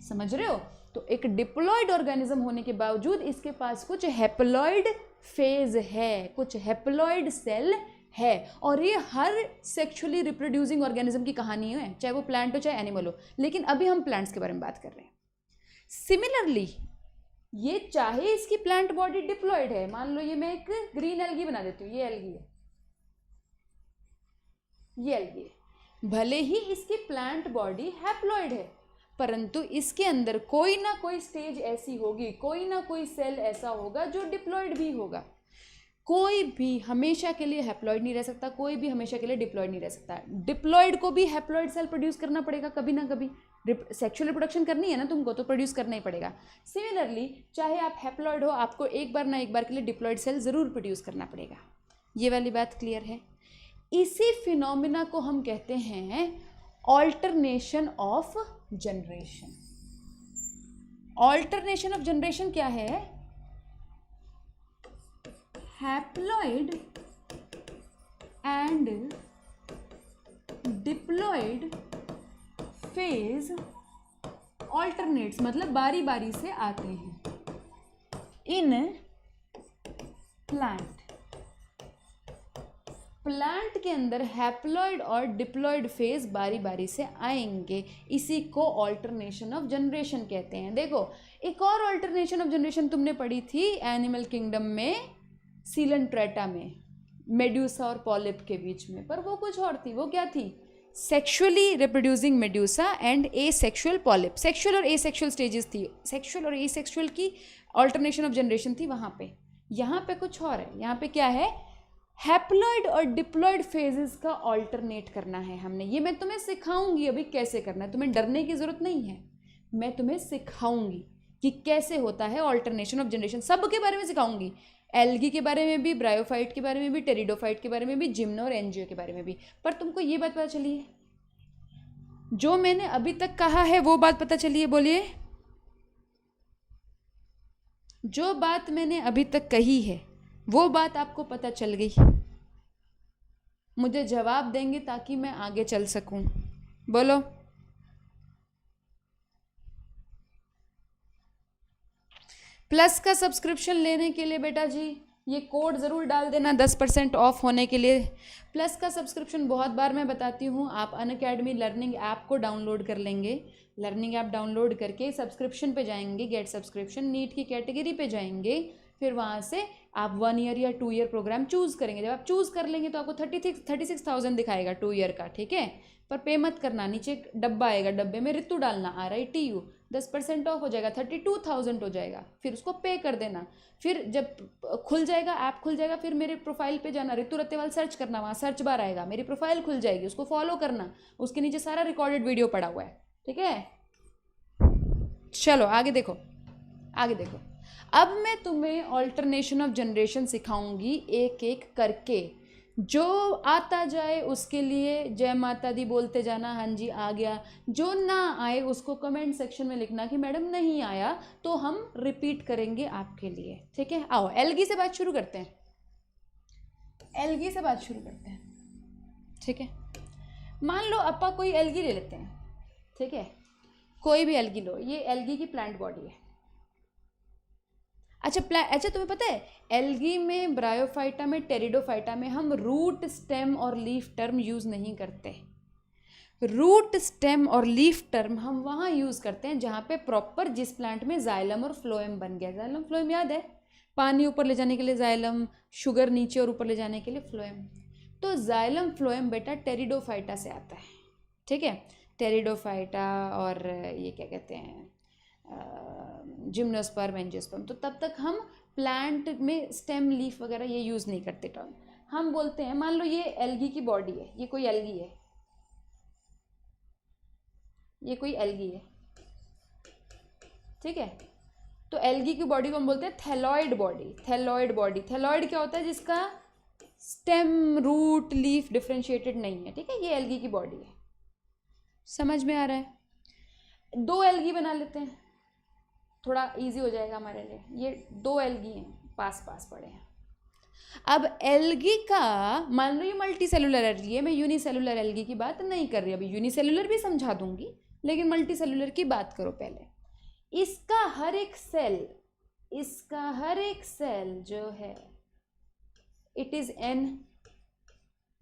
समझ रहे हो। तो एक डिप्लॉइड ऑर्गेनिज्म होने के बावजूद इसके पास कुछ हैप्लॉइड फेज है, कुछ हैप्लॉइड सेल है, और ये हर सेक्सुअली रिप्रोड्यूसिंग ऑर्गेनिज्म की कहानी है, चाहे वो प्लांट हो चाहे एनिमल हो। लेकिन अभी हम प्लांट्स के बारे में बात कर रहे हैं। सिमिलरली ये चाहे इसकी प्लांट बॉडी डिप्लॉइड है, मान लो ये मैं एक ग्रीन एल्गी बना देती हूँ, ये एल्गी है, ये एल्गी है, भले ही इसकी प्लांट बॉडी हैप्लॉइड है, परंतु इसके अंदर कोई ना कोई स्टेज ऐसी होगी, कोई ना कोई सेल ऐसा होगा जो डिप्लॉइड भी होगा। कोई भी हमेशा के लिए हैप्लॉइड नहीं रह सकता, कोई भी हमेशा के लिए डिप्लॉइड नहीं रह सकता। डिप्लॉइड को भी हैप्लॉइड सेल प्रोड्यूस करना पड़ेगा कभी ना कभी, सेक्सुअल रिप्रोडक्शन करनी है ना तुमको, तो प्रोड्यूस करना ही पड़ेगा। सिमिलरली चाहे आप हैप्लॉइड हो, आपको एक बार ना एक बार के लिए डिप्लॉइड सेल ज़रूर प्रोड्यूस करना पड़ेगा। ये वाली बात क्लियर है। इसी फिनोमिना को हम कहते हैं alternation of generation. Alternation of generation क्या है? Haploid and diploid phase alternates, मतलब बारी बारी से आते हैं इन प्लांट। प्लांट के अंदर हैप्लॉइड और डिप्लॉइड फेज बारी बारी से आएंगे, इसी को ऑल्टरनेशन ऑफ जनरेशन कहते हैं। देखो एक और ऑल्टरनेशन ऑफ जनरेशन तुमने पढ़ी थी एनिमल किंगडम में, सीलेंट्रेटा में, मेड्यूसा और पॉलिप के बीच में, पर वो कुछ और थी। वो क्या थी? Sexually reproducing medusa and asexual polyp. Sexual और एसेक्सुअल स्टेजेस थी, सेक्सुअल और एसेक्सुअल की ऑल्टरनेशन ऑफ जनरेशन थी वहाँ पे। यहाँ पे कुछ और है, यहाँ पे क्या है? हैप्लॉइड और डिप्लॉइड फेजेस का ऑल्टरनेट करना है हमने। ये मैं तुम्हें सिखाऊंगी अभी कैसे करना है, तुम्हें डरने की ज़रूरत नहीं है, मैं तुम्हें सिखाऊंगी कि कैसे होता है ऑल्टरनेशन ऑफ जनरेशन। सब के बारे में सिखाऊंगी, एल्गी के बारे में भी, ब्रायोफाइट के बारे में भी, टेरिडोफाइट के बारे में भी, जिम्नो और एंजियो के बारे में भी। पर तुमको ये बात पता चली है, जो मैंने अभी तक कहा है वो बात पता चली है? बोलिए, जो बात मैंने अभी तक कही है वो बात आपको पता चल गई, मुझे जवाब देंगे ताकि मैं आगे चल सकूं। बोलो। प्लस का सब्सक्रिप्शन लेने के लिए बेटा जी ये कोड ज़रूर डाल देना 10% ऑफ होने के लिए। प्लस का सब्सक्रिप्शन बहुत बार मैं बताती हूँ, आप अनअकैडमी लर्निंग ऐप को डाउनलोड कर लेंगे, लर्निंग ऐप डाउनलोड करके सब्सक्रिप्शन पे जाएंगे, गेट सब्सक्रिप्शन, नीट की कैटेगरी पे जाएंगे, फिर वहाँ से आप 1 ईयर या 2 ईयर प्रोग्राम चूज़ करेंगे। जब आप चूज़ कर लेंगे तो आपको 36,000 दिखाएगा 2 ईयर का, ठीक है। पर पे मत करना, नीचे एक डब्बा आएगा, डब्बे में रितु डालना, RITU, 10% ऑफ हो जाएगा, 32,000 हो जाएगा, फिर उसको पे कर देना। फिर जब खुल जाएगा, ऐप खुल जाएगा, फिर मेरे प्रोफाइल पे जाना, रितु रत्तेवाल सर्च करना, वहाँ सर्च बार आएगा, मेरी प्रोफाइल खुल जाएगी, उसको फॉलो करना, उसके नीचे सारा रिकॉर्डेड वीडियो पड़ा हुआ है, ठीक है। चलो आगे देखो, आगे देखो। अब मैं तुम्हें ऑल्टरनेशन ऑफ जनरेशन सिखाऊंगी एक एक करके, जो आता जाए उसके लिए जय माता दी बोलते जाना, हाँ जी आ गया। जो ना आए उसको कमेंट सेक्शन में लिखना कि मैडम नहीं आया, तो हम रिपीट करेंगे आपके लिए, ठीक है। आओ एलगी से बात शुरू करते हैं, एलगी से बात शुरू करते हैं, ठीक है। मान लो अपा कोई एलगी ले लेते हैं, ठीक है, कोई भी एलगी लो, ये एलगी की प्लांट बॉडी है। अच्छा तुम्हें पता है एल्गी में, ब्रायोफाइटा में, टेरिडोफाइटा में हम रूट, स्टेम और लीफ टर्म यूज़ नहीं करते। रूट, स्टेम और लीफ टर्म हम वहाँ यूज़ करते हैं जहाँ पे प्रॉपर, जिस प्लांट में जाइलम और फ्लोएम बन गया। जाइलम फ्लोएम याद है, पानी ऊपर ले जाने के लिए जाइलम, शुगर नीचे और ऊपर ले जाने के लिए फ्लोएम। तो जाइलम फ्लोएम बेटा टेरिडोफाइटा से आता है, ठीक है। टेरिडोफाइटा और ये क्या कहते हैं, जिम्नोस्पर्म, एंजियोस्पर्म। तो तब तक हम प्लांट में स्टेम, लीफ वगैरह ये यूज़ नहीं करते टर्म। हम बोलते हैं, मान लो ये एल्गी की बॉडी है, ये कोई एल्गी है, ये कोई एल्गी है, ठीक है। तो एल्गी की बॉडी को हम बोलते हैं thalloid body. Thalloid body, thalloid क्या होता है, जिसका स्टेम, रूट, लीफ डिफ्रेंशिएटेड नहीं है, ठीक है। ये एल्गी की बॉडी है, समझ में आ रहा है। दो एल्गी बना लेते हैं, थोड़ा इजी हो जाएगा हमारे लिए। ये दो एल्गी हैं, पास पास पड़े हैं। अब एल्गी का, मान लो ये मल्टी सेलुलर एल्गी है, मैं यूनिसेलुलर एल्गी की बात नहीं कर रही, अभी यूनिसेलुलर भी समझा दूंगी, लेकिन मल्टी सेलुलर की बात करो पहले। इसका हर एक सेल, इसका हर एक सेल जो है इट इज एन,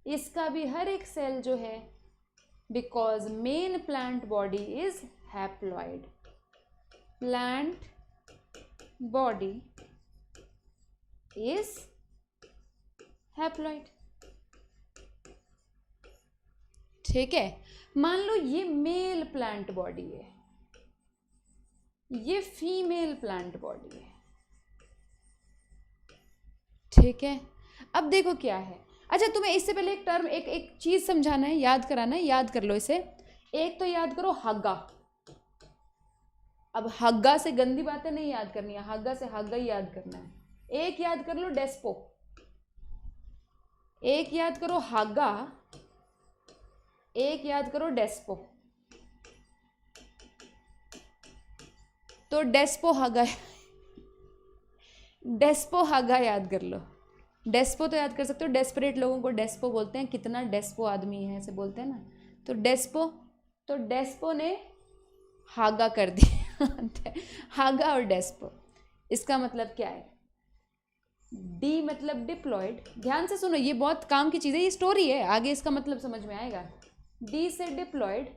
इसका भी हर एक सेल जो है, because main plant body is haploid, plant body is haploid, ठीक है। मान लो ये मेल प्लांट बॉडी है, ये फीमेल प्लांट बॉडी है, ठीक है। अब देखो क्या है। अच्छा तुम्हें इससे पहले एक टर्म, एक चीज समझाना है, याद कराना है, याद कर लो इसे। एक तो याद करो हग्गा। अब हग्गा से गंदी बातें नहीं याद करनी है, हग्गा से हग्गा ही याद करना है। एक याद कर लो डेस्पो, एक याद करो हग्गा, एक याद करो डेस्पो। तो डेस्पो हग्गा, डेस्पो हग्गा याद कर लो। डेस्पो तो याद कर सकते हो, डेस्परेट लोगों को डेस्पो बोलते हैं, कितना डेस्पो आदमी है ऐसे बोलते हैं ना। तो डेस्पो, तो डेस्पो ने हागा कर दिया हागा और डेस्पो, इसका मतलब क्या है। डी मतलब डिप्लॉयड, ध्यान से सुनो, ये बहुत काम की चीज़ है, ये स्टोरी है, आगे इसका मतलब समझ में आएगा। डी से डिप्लॉयड,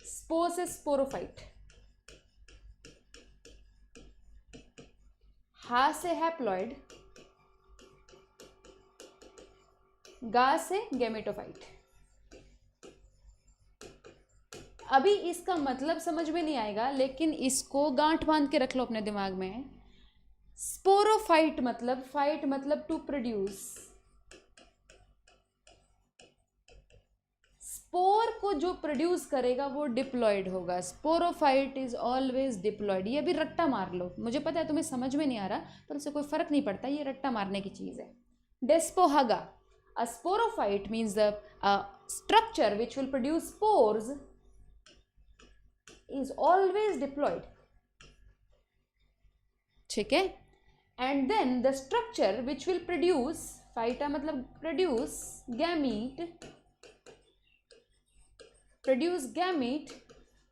स्पो से स्पोरोफाइट, हा से हैप्लॉयड, गा से गैमेटोफाइट। अभी इसका मतलब समझ में नहीं आएगा, लेकिन इसको गांठ बांध के रख लो अपने दिमाग में। स्पोरोफाइट मतलब, फाइट मतलब टू प्रोड्यूस। स्पोर को जो प्रोड्यूस करेगा वो डिप्लॉयड होगा। Sporophyte is always diploid. ये भी रट्टा मार लो, मुझे पता है तुम्हें समझ में नहीं आ रहा, पर उससे कोई फर्क नहीं पड़ता, ये रट्टा मारने की चीज है। डेस्पोहागा, a sporophyte means the structure which will produce spores is always diploid, ठीक है। And then the structure which will produce, फाइटा मतलब produce gamete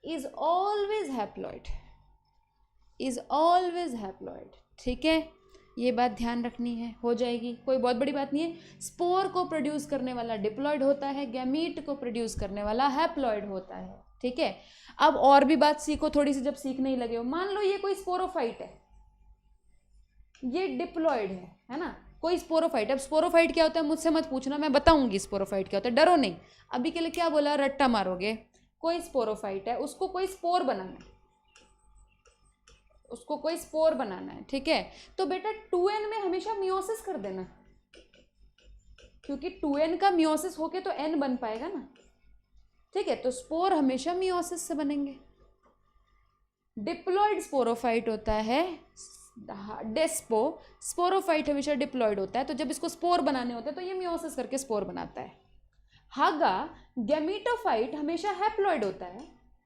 is always haploid, is always haploid. ठीक है, ये बात ध्यान रखनी है, हो जाएगी, कोई बहुत बड़ी बात नहीं है। स्पोर को प्रोड्यूस करने वाला डिप्लॉइड होता है, गैमीट को प्रोड्यूस करने वाला हैप्लॉइड होता है। ठीक है, अब और भी बात सीखो थोड़ी सी, जब सीखने ही लगे हो। मान लो ये कोई स्पोरोफाइट है, ये डिप्लॉइड है ना, कोई स्पोरोफाइट। अब स्पोरोफाइट क्या होता है मुझसे मत पूछना, मैं बताऊंगी स्पोरोफाइट क्या होता है, डरो नहीं। अभी के लिए क्या बोला, रट्टा मारोगे। कोई स्पोरोफाइट है, उसको कोई स्पोर बनाना है, उसको कोई स्पोर बनाना है। ठीक है, तो बेटा 2n में हमेशा मियोसिस कर देना, क्योंकि 2n का मियोसिस होके तो n बन पाएगा ना। ठीक है, तो स्पोर हमेशा मियोसिस से बनेंगे। डिप्लॉइड स्पोरोफाइट होता है डेस्पो, स्पोरोफाइट हमेशा डिप्लॉइड होता है। तो जब इसको स्पोर बनाने होते हैं तो ये मियोसिस करके स्पोर बनाता है। हागा गैमीटोफाइट हमेशा हैप्लॉइड होता है,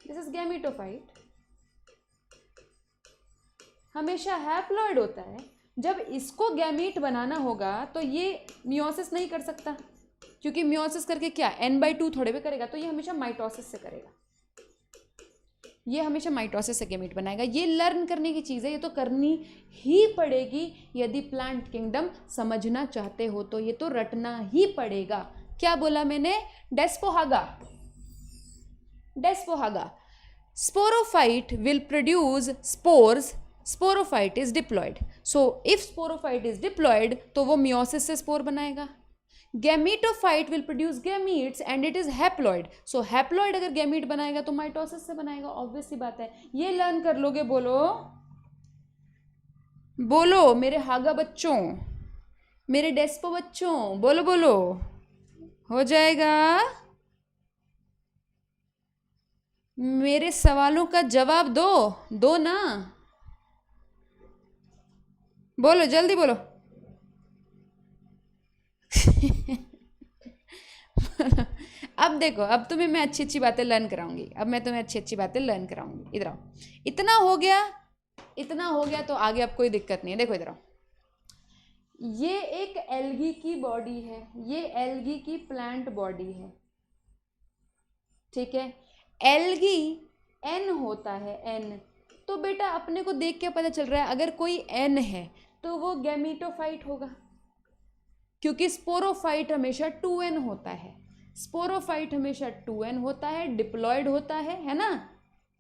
दिस इज गैमीटोफाइट, हमेशा हैप्लॉइड होता है। जब इसको गैमीट बनाना होगा तो ये मियोसिस नहीं कर सकता, क्योंकि मियोसिस करके क्या n/2 थोड़े भी करेगा, तो ये हमेशा माइटोसिस से करेगा, ये हमेशा माइटोसिस से गैमीट बनाएगा। ये लर्न करने की चीज़ है, ये तो करनी ही पड़ेगी यदि प्लांट किंगडम समझना चाहते हो तो, ये तो रटना ही पड़ेगा। क्या बोला मैंने, डेस्पोहागा, डेस्पोहागा। Sporophyte will produce spores, sporophyte is diploid, so if sporophyte is diploid तो वो मियोसिस से स्पोर बनाएगा। Gametophyte will produce gametes and it is haploid, so haploid अगर गैमीट बनाएगा तो माइटोसिस से बनाएगा, ऑब्वियस सी बात है। ये लर्न कर लोगे, बोलो बोलो मेरे हागा बच्चों, मेरे डेस्पो बच्चों, बोलो बोलो, हो जाएगा। मेरे सवालों का जवाब दो, दो ना, बोलो जल्दी बोलो। अब देखो, अब तुम्हें मैं अच्छी अच्छी बातें लर्न कराऊंगी, अब मैं तुम्हें अच्छी अच्छी बातें लर्न कराऊंगी। इधर आओ, इतना हो गया, इतना हो गया तो आगे अब कोई दिक्कत नहीं है। देखो इधर आओ, ये एक एल्गी की बॉडी है, ये एल्गी की प्लांट बॉडी है। ठीक है, एल्गी एन होता है, एन। तो बेटा अपने को देख के पता चल रहा है अगर कोई एन है तो वो गैमीटोफाइट होगा, क्योंकि स्पोरोफाइट हमेशा 2n होता है, स्पोरोफाइट हमेशा 2n होता है, डिप्लॉयड होता है ना।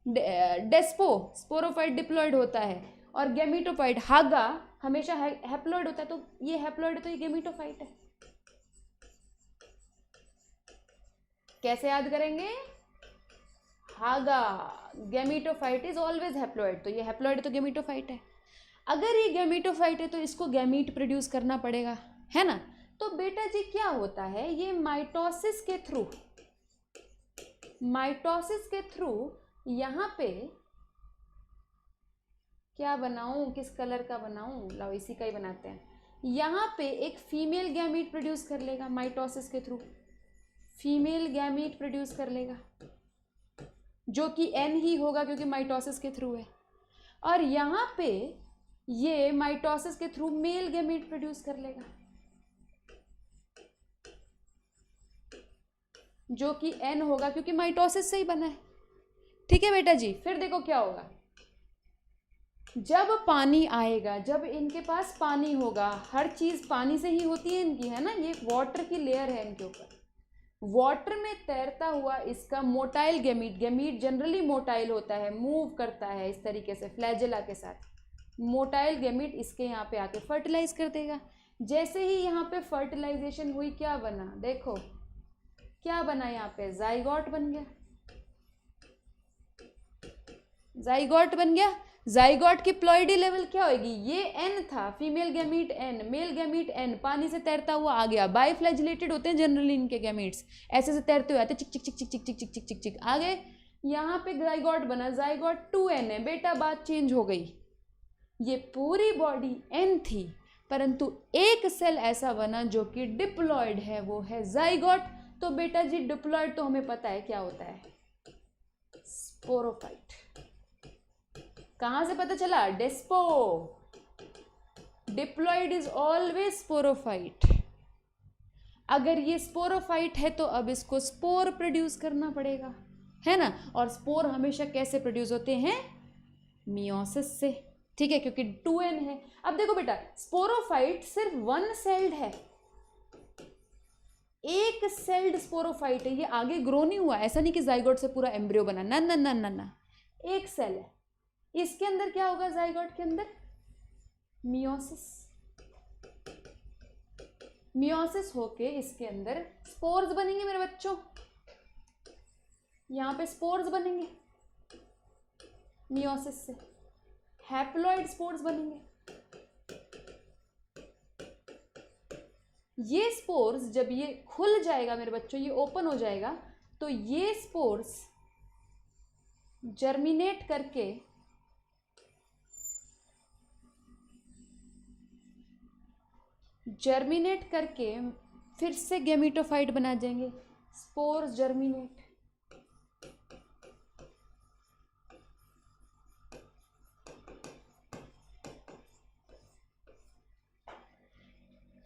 डेस्पो स्पोरोफाइट डिप्लॉयड होता है, और गैमीटोफाइट हागा हमेशा हैप्लॉयड होता है। तो ये हैप्लॉयड है तो ये गैमीटोफाइट है। कैसे याद करेंगे, हागा गैमीटोफाइट इज ऑलवेज हैप्लॉयड, तो ये हैप्लॉयड है तो गैमीटोफाइट है। अगर ये गैमीटोफाइट है तो इसको गैमीट प्रोड्यूस करना पड़ेगा, है ना। तो बेटा जी क्या होता है, ये माइटोसिस के थ्रू, माइटोसिस के थ्रू यहाँ पे क्या बनाऊं, किस कलर का बनाऊं, लाओ इसी का ही बनाते हैं। यहाँ पे एक फीमेल गैमीट प्रोड्यूस कर लेगा, माइटोसिस के थ्रू फीमेल गैमीट प्रोड्यूस कर लेगा, जो कि एन ही होगा क्योंकि माइटोसिस के थ्रू है। और यहाँ पे ये माइटोसिस के थ्रू मेल गैमीट प्रोड्यूस कर लेगा, जो कि एन होगा क्योंकि माइटोसिस से ही बना है। ठीक है बेटा जी, फिर देखो क्या होगा, जब पानी आएगा, जब इनके पास पानी होगा, हर चीज पानी से ही होती है इनकी, है ना, ये वाटर की लेयर है इनके ऊपर, वाटर में तैरता हुआ इसका motile gamete, gamete generally motile होता है, मूव करता है इस तरीके से फ्लैजेला के साथ, मोटाइल गैमीट इसके यहाँ पे आके फर्टिलाइज कर देगा। जैसे ही यहाँ पे फर्टिलाइजेशन हुई क्या बना, देखो क्या बना, यहाँ पे जाइगोट बन गया, जाइगोट बन गया। जाइगोट की प्लॉइडी लेवल क्या होगी, ये एन था, female gamete n, male gamete n, पानी से तैरता हुआ आ गया। बाइफ्लैजिलेटेड होते हैं जनरली इनके गैमीट्स, ऐसे से तैरते हुए आते, चिक चिक चिक चिक चिक चिक चिक चिक चिक चिक आ गए। यहाँ पे जाइगोट बना, जाइगोट 2n है बेटा, बात चेंज हो गई। ये पूरी बॉडी एन थी, परंतु एक सेल ऐसा बना जो कि डिप्लॉयड है, वो है जाइगोट। तो बेटा जी डिप्लॉयड तो हमें पता है क्या होता है, स्पोरोफाइट। कहां से पता चला, डेस्पो, डिप्लॉइड इज ऑलवेज स्पोरोफाइट। अगर ये स्पोरोफाइट है तो अब इसको स्पोर प्रोड्यूस करना पड़ेगा, है ना। और स्पोर हमेशा कैसे प्रोड्यूस होते हैं? मियोसिस से, ठीक है, क्योंकि 2n है। अब देखो बेटा, स्पोरोफाइट सिर्फ वन सेल्ड है, एक सेल्ड स्पोरोफाइट है, ये आगे ग्रो नहीं हुआ। ऐसा नहीं कि जाइगोट से पूरा एम्ब्रियो बना, ना ना ना ना ना, एक सेल है। इसके अंदर क्या होगा? जाइगोट के अंदर मियोसिस, मियोसिस होके इसके अंदर स्पोर्स बनेंगे मेरे बच्चों, यहाँ पे स्पोर्स बनेंगे मियोसिस से, हैप्लॉइड स्पोर्स बनेंगे। ये स्पोर्स जब ये खुल जाएगा मेरे बच्चों, ये ओपन हो जाएगा, तो ये स्पोर्स जर्मिनेट करके फिर से गैमेटोफाइट बना जाएंगे। स्पोर्स जर्मिनेट,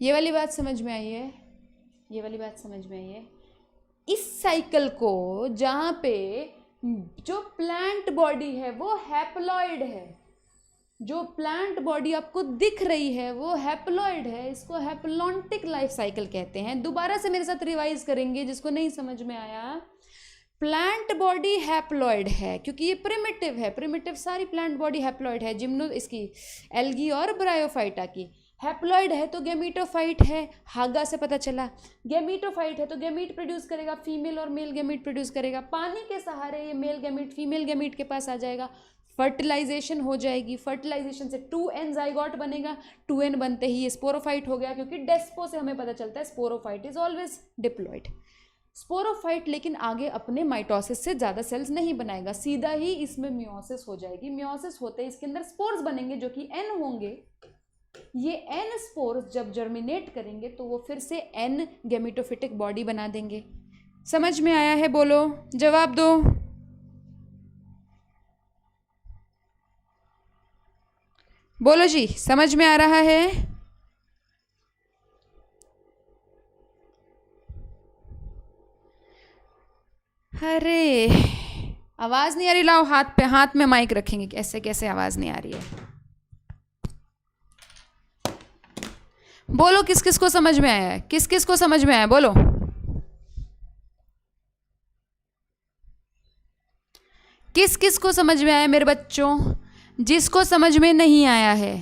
ये वाली बात समझ में आई है? ये वाली बात समझ में आई है? इस साइकिल को, जहाँ पे जो प्लांट बॉडी है वो हैप्लॉइड है, जो प्लांट बॉडी आपको दिख रही है वो हैप्लॉइड है, इसको हैप्लॉन्टिक लाइफ साइकिल कहते हैं। दोबारा से मेरे साथ रिवाइज करेंगे जिसको नहीं समझ में आया। प्लांट बॉडी हैप्लॉइड है क्योंकि ये प्रिमिटिव है, प्रिमिटिव सारी प्लांट बॉडी हैप्लॉइड है, जिम्नो इसकी एल्गी और ब्रायोफाइटा की। हैप्लॉइड है तो गैमीटोफाइट है, हागा से पता चला। गैमीटोफाइट है तो गैमीट प्रोड्यूस करेगा, फीमेल और मेल गैमीट प्रोड्यूस करेगा। पानी के सहारे ये मेल गैमीट फीमेल गैमीट के पास आ जाएगा, फर्टिलाइजेशन हो जाएगी, फर्टिलाइजेशन से 2n जाइगोट बनेगा, 2n बनते ही ये स्पोरोफाइट हो गया, क्योंकि डेस्पो से हमें पता चलता है sporophyte is always diploid. Sporophyte लेकिन आगे अपने माइटोसिस से ज़्यादा सेल्स नहीं बनाएगा, सीधा ही इसमें मियोसिस हो जाएगी। मियोसिस होते ही इसके अंदर स्पोर्स बनेंगे जो कि n होंगे। ये n स्पोर्स जब जर्मिनेट करेंगे तो वो फिर से n गैमेटोफिटिक बॉडी बना देंगे। समझ में आया है? बोलो, जवाब दो। बोलो जी, समझ में आ रहा है? अरे आवाज नहीं आ रही, लाओ हाथ पे, हाथ में माइक रखेंगे, कैसे कैसे आवाज नहीं आ रही है? बोलो किस किस को समझ में आया है? किस किस को समझ में आया? बोलो। किस किस को समझ में आया मेरे बच्चों? जिसको समझ में नहीं आया है,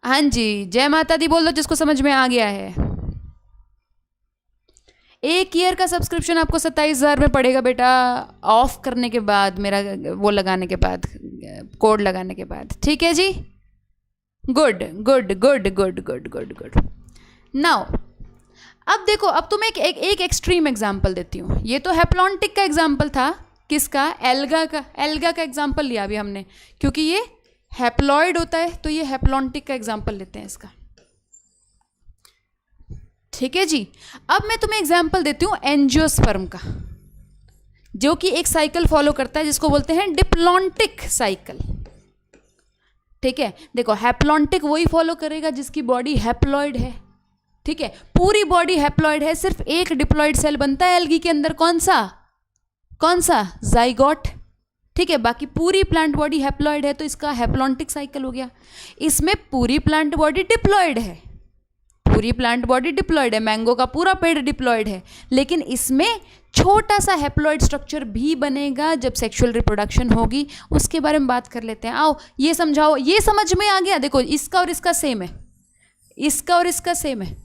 हाँ जी जय माता दी बोल दो जिसको समझ में आ गया है। 1 ईयर का सब्सक्रिप्शन आपको 27,000 में पड़ेगा बेटा, ऑफ करने के बाद, मेरा वो लगाने के बाद, कोड लगाने के बाद। ठीक है जी, good good good good good good good. Now अब देखो, अब तुम्हें एक एक्सट्रीम एग्जाम्पल देती हूँ। ये तो हैप्लॉन्टिक का एग्जाम्पल था, किसका? एल्गा का। एल्गा का एग्जाम्पल लिया अभी हमने, क्योंकि ये हैप्लॉइड होता है, तो ये हैप्लॉन्टिक का एग्जाम्पल लेते हैं इसका। ठीक है जी। अब मैं तुम्हें एग्जाम्पल देती हूँ एंजियोस्पर्म का, जो कि एक साइकिल फॉलो करता है जिसको बोलते हैं डिप्लॉन्टिक साइकिल। ठीक है, देखो हैप्लॉन्टिक वही फॉलो करेगा जिसकी बॉडी हैप्लॉइड है। ठीक है, पूरी बॉडी हैप्लॉइड है, सिर्फ एक डिप्लॉइड सेल बनता है एल्गी के अंदर, कौन सा? जाइगोट। ठीक है, बाकी पूरी प्लांट बॉडी हैप्लॉइड है, तो इसका हैप्लॉन्टिक साइकिल हो गया। इसमें पूरी प्लांट बॉडी डिप्लॉइड है, पूरी प्लांट बॉडी डिप्लॉइड है, मैंगो का पूरा पेड़ डिप्लॉइड है, लेकिन इसमें छोटा सा हैप्लॉइड स्ट्रक्चर भी बनेगा जब सेक्सुअल रिप्रोडक्शन होगी, उसके बारे में बात कर लेते हैं। आओ ये समझाओ, ये समझ में आ गया? देखो इसका और इसका सेम है, इसका और इसका सेम है।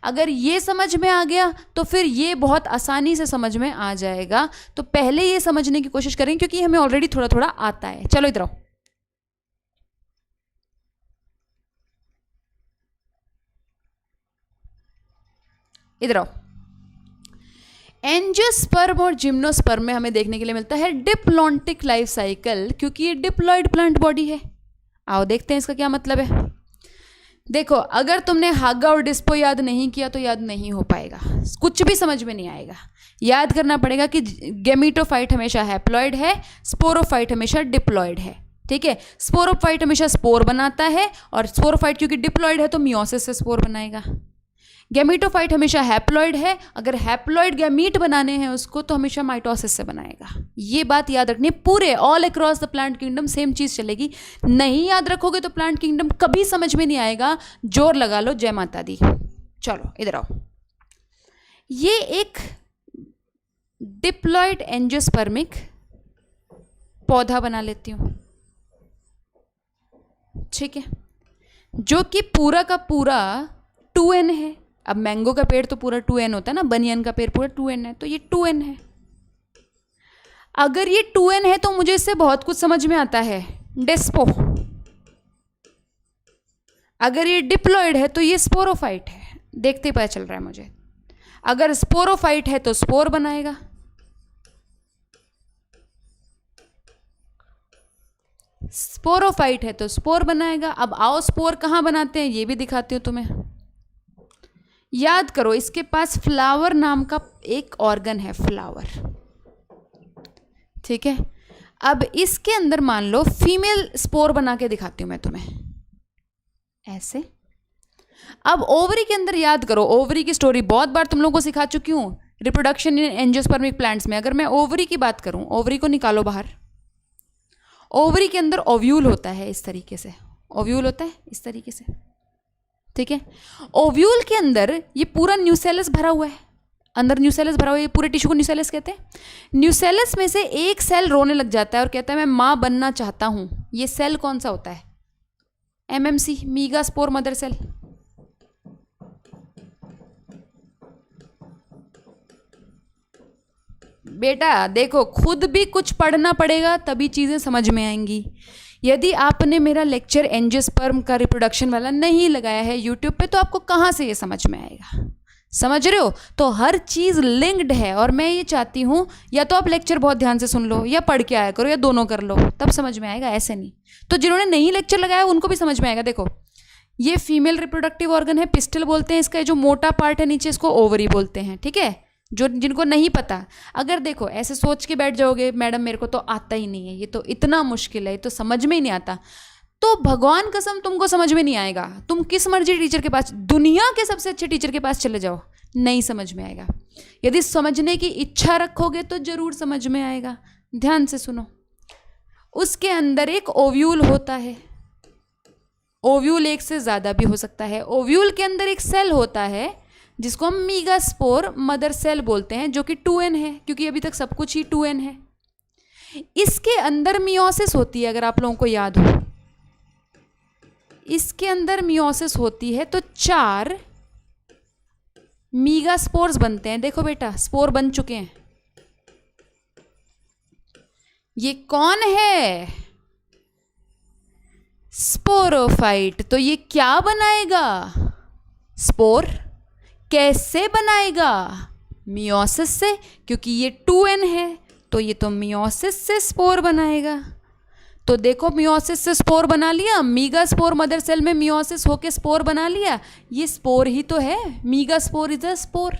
अगर ये समझ में आ गया तो फिर ये बहुत आसानी से समझ में आ जाएगा। तो पहले ये समझने की कोशिश करें क्योंकि हमें ऑलरेडी थोड़ा थोड़ा आता है। चलो इधर आओ, इधर आओ। एंजियोस्पर्म और जिम्नोस्पर्म में हमें देखने के लिए मिलता है डिप्लॉन्टिक लाइफ साइकिल, क्योंकि ये डिप्लॉइड प्लांट बॉडी है। आओ देखते हैं इसका क्या मतलब है। देखो, अगर तुमने हागा और डिस्पो याद नहीं किया तो याद नहीं हो पाएगा, कुछ भी समझ में नहीं आएगा। याद करना पड़ेगा कि गैमीटोफाइट हमेशा हैप्लॉइड है, स्पोरोफाइट हमेशा डिप्लॉइड है। ठीक है। स्पोरोफाइट हमेशा स्पोर बनाता है, और स्पोरोफाइट क्योंकि डिप्लॉइड है तो मियोसिस से स्पोर बनाएगा। गैमीटोफाइट हमेशा हैप्लॉइड है, अगर हैप्लॉइड गैमीट बनाने हैं उसको तो हमेशा माइटोसिस से बनाएगा। ये बात याद रखनी है, पूरे all across the plant kingdom same चीज़ चलेगी। नहीं याद रखोगे तो प्लांट किंगडम कभी समझ में नहीं आएगा। जोर लगा लो, जय माता दी। चलो इधर आओ, ये एक डिप्लॉइड एंजियोस्पर्मिक पौधा बना लेती हूँ, ठीक है, जो कि पूरा का पूरा 2n है। अब मैंगो का पेड़ तो पूरा 2n होता है ना, बनियन का पेड़ पूरा 2n है, तो ये 2n है। अगर ये 2n है तो मुझे इससे बहुत कुछ समझ में आता है, डेस्पो। अगर ये डिप्लॉइड है तो ये स्पोरोफाइट है, देखते ही पता चल रहा है मुझे। अगर स्पोरोफाइट है तो स्पोर बनाएगा, स्पोरोफाइट है तो स्पोर बनाएगा। अब आओ स्पोर कहाँ बनाते हैं ये भी दिखाती हूँ तुम्हें। याद करो, इसके पास फ्लावर नाम का एक ऑर्गन है, फ्लावर, ठीक है। अब इसके अंदर मान लो फीमेल स्पोर बना के दिखाती हूँ मैं तुम्हें, ऐसे। अब ओवरी के अंदर याद करो, ओवरी की स्टोरी बहुत बार तुम लोगों को सिखा चुकी हूँ रिप्रोडक्शन इन एंजियोस्पर्मिक प्लांट्स में। अगर मैं ओवरी की बात करूँ, ओवरी को निकालो बाहर, ओवरी के अंदर ओव्यूल होता है इस तरीके से, ओव्यूल होता है इस तरीके से, ठीक है। ओव्यूल के अंदर ये पूरा न्यूसेलस भरा हुआ है, अंदर न्यूसेलस भरा हुआ है, पूरे टिश्यू को न्यूसेलस कहते हैं। न्यूसेलस में से एक सेल रोने लग जाता है और कहता है मैं माँ बनना चाहता हूँ। ये सेल कौन सा होता है? MMC, megaspore mother cell. बेटा देखो, खुद भी कुछ पढ़ना पड़ेगा तभी चीज़ें समझ में आएंगी। यदि आपने मेरा लेक्चर एंजियोस्पर्म का रिप्रोडक्शन वाला नहीं लगाया है यूट्यूब पे, तो आपको कहाँ से ये समझ में आएगा? समझ रहे हो? तो हर चीज़ लिंक्ड है, और मैं ये चाहती हूँ या तो आप लेक्चर बहुत ध्यान से सुन लो या पढ़ के आया करो, या दोनों कर लो, तब समझ में आएगा, ऐसे नहीं। तो जिन्होंने नहीं लेक्चर लगाया उनको भी समझ में आएगा। देखो, ये फीमेल रिप्रोडक्टिव ऑर्गन है, पिस्टल बोलते हैं इसका, जो मोटा पार्ट है नीचे इसको ओवरी बोलते हैं, ठीक है। जो जिनको नहीं पता, अगर देखो ऐसे सोच के बैठ जाओगे मैडम मेरे को तो आता ही नहीं है, ये तो इतना मुश्किल है, ये तो समझ में ही नहीं आता, तो भगवान कसम तुमको समझ में नहीं आएगा। तुम किस मर्जी टीचर के पास, दुनिया के सबसे अच्छे टीचर के पास चले जाओ, नहीं समझ में आएगा। यदि समझने की इच्छा रखोगे तो जरूर समझ में आएगा। ध्यान से सुनो, उसके अंदर एक ओव्यूल होता है, ओव्यूल एक से ज़्यादा भी हो सकता है। ओव्यूल के अंदर एक सेल होता है जिसको हम मीगास्पोर मदर सेल बोलते हैं, जो कि 2n है, क्योंकि अभी तक सब कुछ ही 2n है। इसके अंदर मियोसिस होती है, अगर आप लोगों को याद हो, इसके अंदर मियोसिस होती है, तो 4 मीगास्पोर्स बनते हैं। देखो बेटा, स्पोर बन चुके हैं। ये कौन है? स्पोरोफाइट। तो ये क्या बनाएगा? स्पोर। कैसे बनाएगा? मियोसिस से, क्योंकि ये 2n है, तो ये तो मियोसिस से स्पोर बनाएगा। तो देखो, मियोसिस से स्पोर बना लिया, मीगास्पोर मदर सेल में मियोसिस होके स्पोर बना लिया, ये स्पोर ही तो है, मीगास्पोर इज अ स्पोर।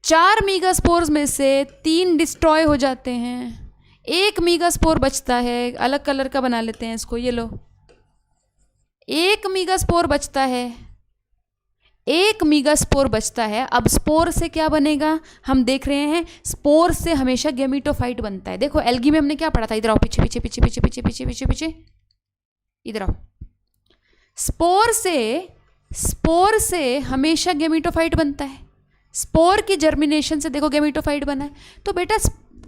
4 मीगास्पोर्स में से 3 डिस्ट्रॉय हो जाते हैं, 1 मीगास्पोर बचता है, अलग कलर का बना लेते हैं इसको, ये लो, 1 मीगास्पोर बचता है, 1 मीगास्पोर बचता है। अब स्पोर से क्या बनेगा हम देख रहे हैं, स्पोर से हमेशा गैमीटोफाइट बनता है। देखो एल्गी में हमने क्या पढ़ा था, इधर आओ, पीछे पीछे पीछे पीछे पीछे पीछे पीछे पीछे, इधर आओ। स्पोर से हमेशा गैमीटोफाइट बनता है। स्पोर की जर्मिनेशन से देखो गैमीटोफाइट बना है। तो बेटा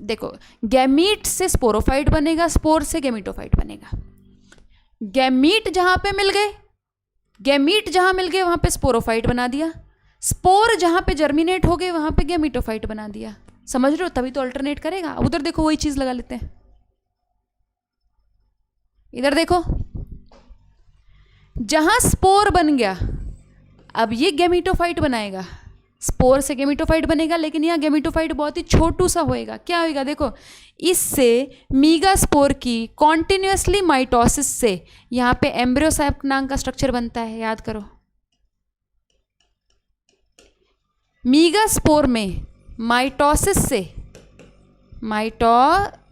देखो, गैमीट से स्पोरोफाइट बनेगा, स्पोर से गैमीटोफाइट बनेगा। गैमीट जहां पे मिल गए, गैमीट जहां मिल गए वहां पे स्पोरोफाइट बना दिया, स्पोर जहां पे जर्मिनेट हो गए वहां पे गैमीटोफाइट बना दिया। समझ रहे हो? तभी तो अल्टरनेट करेगा। उधर देखो, वही चीज लगा लेते हैं, इधर देखो, जहां स्पोर बन गया अब ये गैमीटोफाइट बनाएगा, स्पोर से गैमीटोफाइट बनेगा, लेकिन यहाँ गैमीटोफाइट बहुत ही छोटू सा होएगा। क्या होएगा देखो, इससे मीगास्पोर की कॉन्टिन्यूसली माइटोसिस से यहाँ पे एम्ब्रियोसैक नाम का स्ट्रक्चर बनता है, याद करो। मीगास्पोर में माइटोसिस से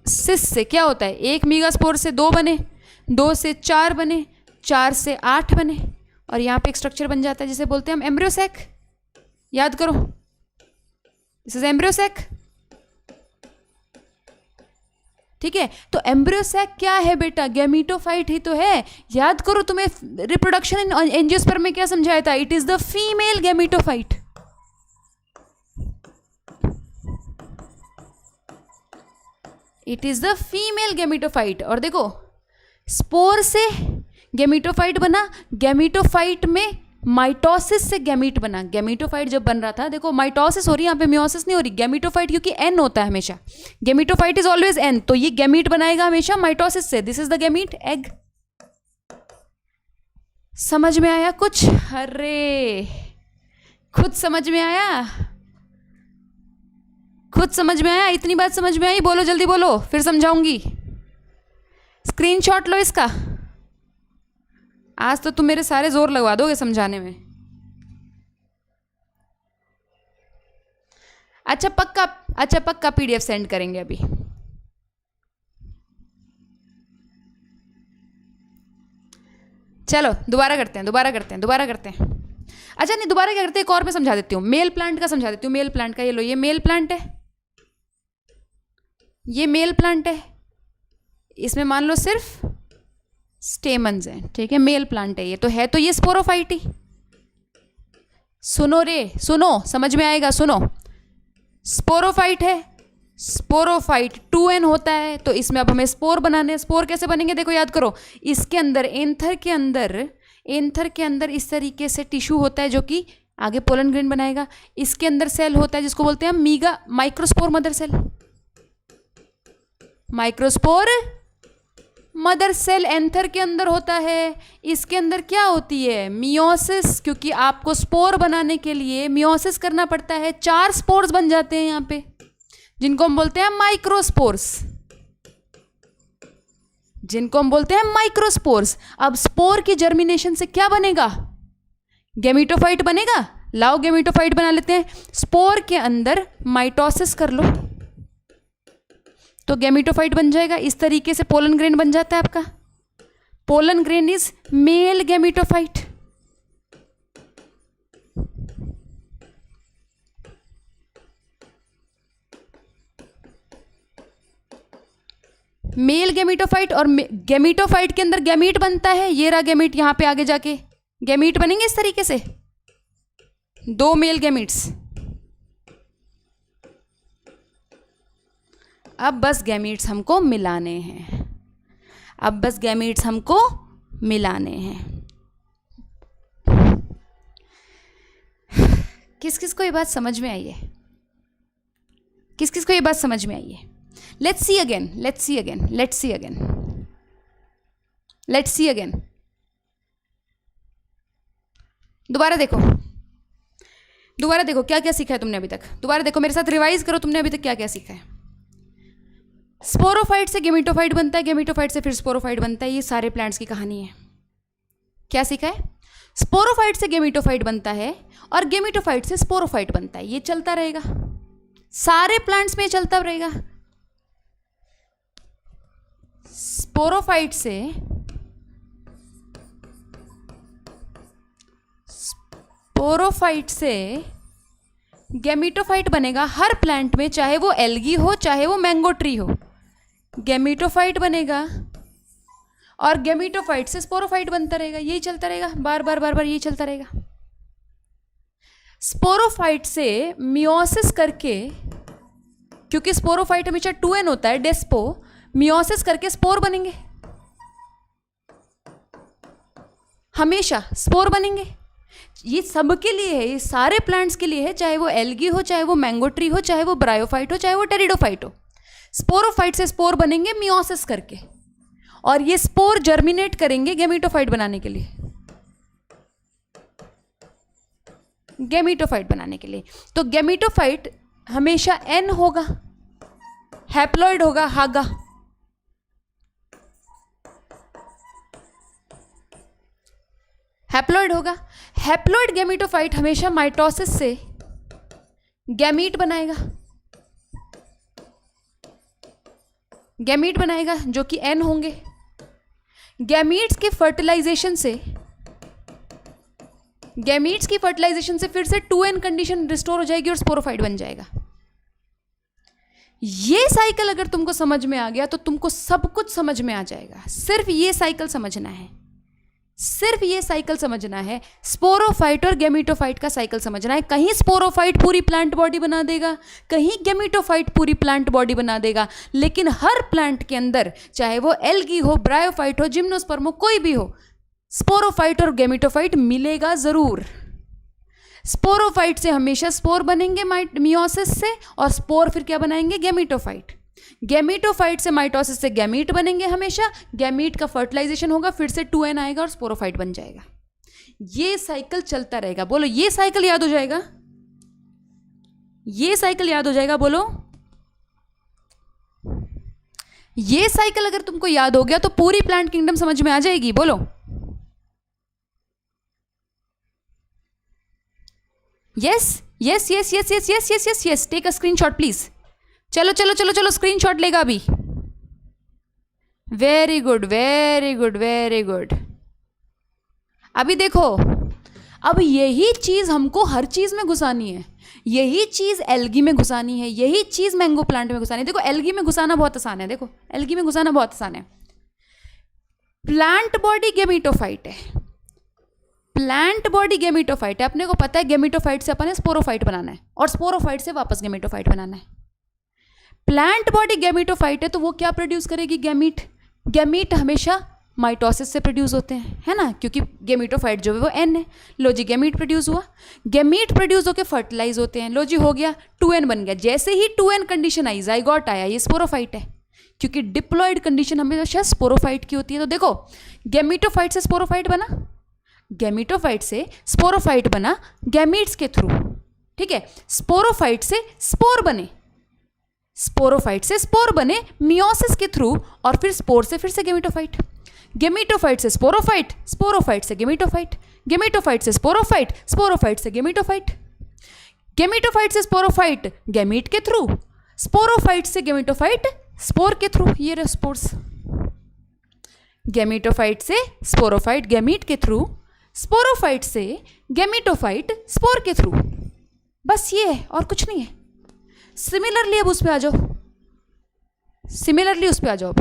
सिस से क्या होता है, एक मीगास्पोर से 2 बने, 2 से 4 बने, 4 से 8 बने, और यहाँ पे एक स्ट्रक्चर बन जाता है जिसे बोलते हैं हम एम्ब्रियो सैक। याद करो, दिस इज एम्ब्रियो सैक। ठीक है, तो एम्ब्रियो सैक क्या है बेटा, गैमीटोफाइट ही तो है। याद करो, तुम्हें रिप्रोडक्शन इन एंजियोस्पर्म में क्या समझाया था, it is the female gametophyte. It is the female gametophyte. और देखो, स्पोर से गैमीटोफाइट बना, गैमीटोफाइट में माइटोसिस से गैमीट बना। गैमीटोफाइट जब बन रहा था, देखो माइटोसिस हो रही है यहाँ पे, मियोसिस नहीं हो रही। गैमीटोफाइट क्योंकि एन होता है हमेशा, गैमीटोफाइट इज ऑलवेज एन, तो ये गैमीट बनाएगा हमेशा माइटोसिस से। This is the gamete, egg. समझ में आया कुछ? अरे खुद समझ में आया, खुद समझ में आया? इतनी बात समझ में आई? बोलो जल्दी बोलो, फिर समझाऊंगी। स्क्रीनशॉट लो इसका। आज तो तुम मेरे सारे जोर लगवा दोगे समझाने में। अच्छा पक्का पीडीएफ सेंड करेंगे अभी। चलो दोबारा करते हैं। अच्छा नहीं, दोबारा क्या करते हैं, एक और मैं समझा देती हूँ। मेल प्लांट का समझा देती हूँ। मेल प्लांट का ये लो, ये मेल प्लांट है, ये मेल प्लांट है। इसमें मान लो सिर्फ स्टेमन्स हैं, ठीक है, मेल प्लांट है ये। तो है तो ये स्पोरोफाइट ही। सुनो रे, सुनो, समझ में आएगा, सुनो। स्पोरोफाइट है, स्पोरोफाइट 2n होता है, तो इसमें अब हमें स्पोर बनाने हैं। स्पोर कैसे बनेंगे, देखो याद करो, इसके अंदर एंथर के अंदर इस तरीके से टिश्यू होता है जो कि आगे पोलन ग्रेन बनाएगा। इसके अंदर सेल होता है जिसको बोलते हैं mega microspore mother cell. Microspore mother cell anther के अंदर होता है। इसके अंदर क्या होती है, मियोसिस, क्योंकि आपको स्पोर बनाने के लिए मियोसिस करना पड़ता है। 4 स्पोर्स बन जाते हैं यहाँ पे, जिनको हम बोलते हैं माइक्रोस्पोर्स, जिनको हम बोलते हैं माइक्रोस्पोर्स। अब स्पोर की जर्मिनेशन से क्या बनेगा, गैमीटोफाइट बनेगा। लाओ गैमीटोफाइट बना लेते हैं। स्पोर के अंदर माइटोसिस कर लो तो गैमीटोफाइट बन जाएगा। इस तरीके से पोलन ग्रेन बन जाता है आपका। Pollen grain is male gametophyte. Male gametophyte, और गैमीटोफाइट के अंदर गैमीट बनता है। ये रहा गैमीट, यहां पे आगे जाके गैमीट बनेंगे इस तरीके से, 2 मेल गैमीट्स। अब बस गैमीट्स हमको मिलाने हैं, अब बस गैमीट्स हमको मिलाने हैं। किस किस को ये बात समझ में आई है, किस किस को ये बात समझ में आई है? Let's see again, let's see again, let's see again, let's see again. दोबारा देखो, दोबारा देखो क्या क्या सीखा है तुमने अभी तक। दोबारा देखो, मेरे साथ रिवाइज करो, तुमने अभी तक क्या क्या सीखा है। स्पोरोफाइट से गैमीटोफाइट बनता है, गैमीटोफाइट से फिर स्पोरोफाइट बनता है। ये सारे प्लांट्स की कहानी है। क्या सीखा है? स्पोरोफाइट से गैमीटोफाइट बनता है और गैमीटोफाइट से स्पोरोफाइट बनता है। ये चलता रहेगा, सारे प्लांट्स में चलता रहेगा। स्पोरोफाइट से गैमीटोफाइट बनेगा हर प्लांट में, चाहे वो एल्गी हो चाहे वो मैंगो ट्री हो। गैमीटोफाइट बनेगा और गैमीटोफाइट से स्पोरोफाइट बनता रहेगा। यही चलता रहेगा, बार बार बार बार यही चलता रहेगा। स्पोरोफाइट से मियोसिस करके, क्योंकि स्पोरोफाइट हमेशा 2n होता है, डेस्पो, मियोसिस करके स्पोर बनेंगे, हमेशा स्पोर बनेंगे। ये सबके लिए है, ये सारे प्लांट्स के लिए है, चाहे वो एल्गी हो चाहे वो मैंगो ट्री हो चाहे वो ब्रायोफाइट हो चाहे वो टेरिडोफाइट हो। स्पोरोफाइट से स्पोर बनेंगे मियोसिस करके, और ये स्पोर जर्मिनेट करेंगे गैमीटोफाइट बनाने के लिए, गैमीटोफाइट बनाने के लिए। तो गैमीटोफाइट हमेशा n होगा, हैप्लॉइड होगा, हागा। हैप्लॉइड होगा। हैप्लॉइड गैमीटोफाइट हमेशा माइटोसिस से गैमीट बनाएगा। गैमीट बनाएगा जो कि एन होंगे। गैमीट्स के फर्टिलाइजेशन से फिर से 2n कंडीशन रिस्टोर हो जाएगी और स्पोरोफाइट बन जाएगा। ये साइकिल अगर तुमको समझ में आ गया तो तुमको सब कुछ समझ में आ जाएगा। सिर्फ ये साइकिल समझना है, स्पोरोफाइट और गैमीटोफाइट का साइकिल समझना है। कहीं स्पोरोफाइट पूरी प्लांट बॉडी बना देगा, कहीं गैमीटोफाइट पूरी प्लांट बॉडी बना देगा, लेकिन हर प्लांट के अंदर चाहे वो एल्गी हो, ब्रायोफाइट हो, जिम्नोस्पर्म हो, कोई भी हो, स्पोरोफाइट और गैमीटोफाइट मिलेगा जरूर। स्पोरोफाइट से हमेशा स्पोर बनेंगे मियोसिस से, और स्पोर फिर क्या बनाएंगे, गैमीटोफाइट। गैमीटोफाइट से माइटोसिस से गैमीट बनेंगे हमेशा। गैमीट का फर्टिलाइजेशन होगा, फिर से 2n आएगा और स्पोरोफाइट बन जाएगा। ये साइकिल चलता रहेगा। बोलो ये साइकिल याद हो जाएगा, ये साइकिल याद हो जाएगा। बोलो ये साइकिल अगर तुमको याद हो गया तो पूरी प्लांट किंगडम समझ में आ जाएगी। बोलो yes yes yes yes yes yes yes yes yes. Take a screenshot please. चलो चलो चलो चलो, स्क्रीनशॉट लेगा अभी। Very good very good very good. अभी देखो, अब यही चीज हमको हर चीज में घुसानी है। यही चीज एल्गी में घुसानी है, यही चीज मैंगो प्लांट में घुसानी है। देखो एल्गी में घुसाना बहुत आसान है, देखो एल्गी में घुसाना बहुत आसान है। प्लांट बॉडी गैमीटोफाइट है, प्लांट बॉडी गैमीटोफाइट है। अपने को पता है गैमीटोफाइट से अपन स्पोरोफाइट बनाना है और स्पोरोफाइट से वापस गैमीटोफाइट बनाना है। प्लांट बॉडी गैमीटोफाइट है तो वो क्या प्रोड्यूस करेगी, गैमीट। गैमीट हमेशा माइटोसिस से प्रोड्यूस होते हैं, है ना, क्योंकि गैमीटोफाइट जो है वो एन है। लो जी गैमीट प्रोड्यूस हुआ, गैमीट प्रोड्यूस होकर फर्टिलाइज होते हैं। लो जी हो गया, 2n बन गया। जैसे ही 2n कंडीशन आई, जाइगोट आया, ये स्पोरोफाइट है, क्योंकि डिप्लॉयड कंडीशन हमेशा स्पोरोफाइट की होती है। तो देखो गैमीटोफाइट से स्पोरोफाइट बना, गैमीटोफाइट से स्पोरोफाइट बना गैमीट्स के थ्रू, ठीक है। स्पोरोफाइट से स्पोर बने, स्पोरोफाइट से स्पोर बने मियोसिस के थ्रू, और फिर स्पोर से फिर से गैमीटोफाइट, गैमीटोफाइट से स्पोरोफाइट, स्पोरोफाइट से गैमीटोफाइट, गैमीटोफाइट से स्पोरोफाइट, स्पोरोफाइट से गैमीटोफाइट, गैमीटोफाइट से स्पोरोफाइट गैमीट के थ्रू, स्पोरोफाइट से गैमीटोफाइट स्पोर के थ्रू। ये रहे स्पोर्स। गैमीटोफाइट से स्पोरोफाइट गैमीट के थ्रू, स्पोरोफाइट से गैमीटोफाइट स्पोर के थ्रू। बस ये है और कुछ नहीं है। सिमिलरली अब उस पे आ जाओ, सिमिलरली उस पे आ जाओ,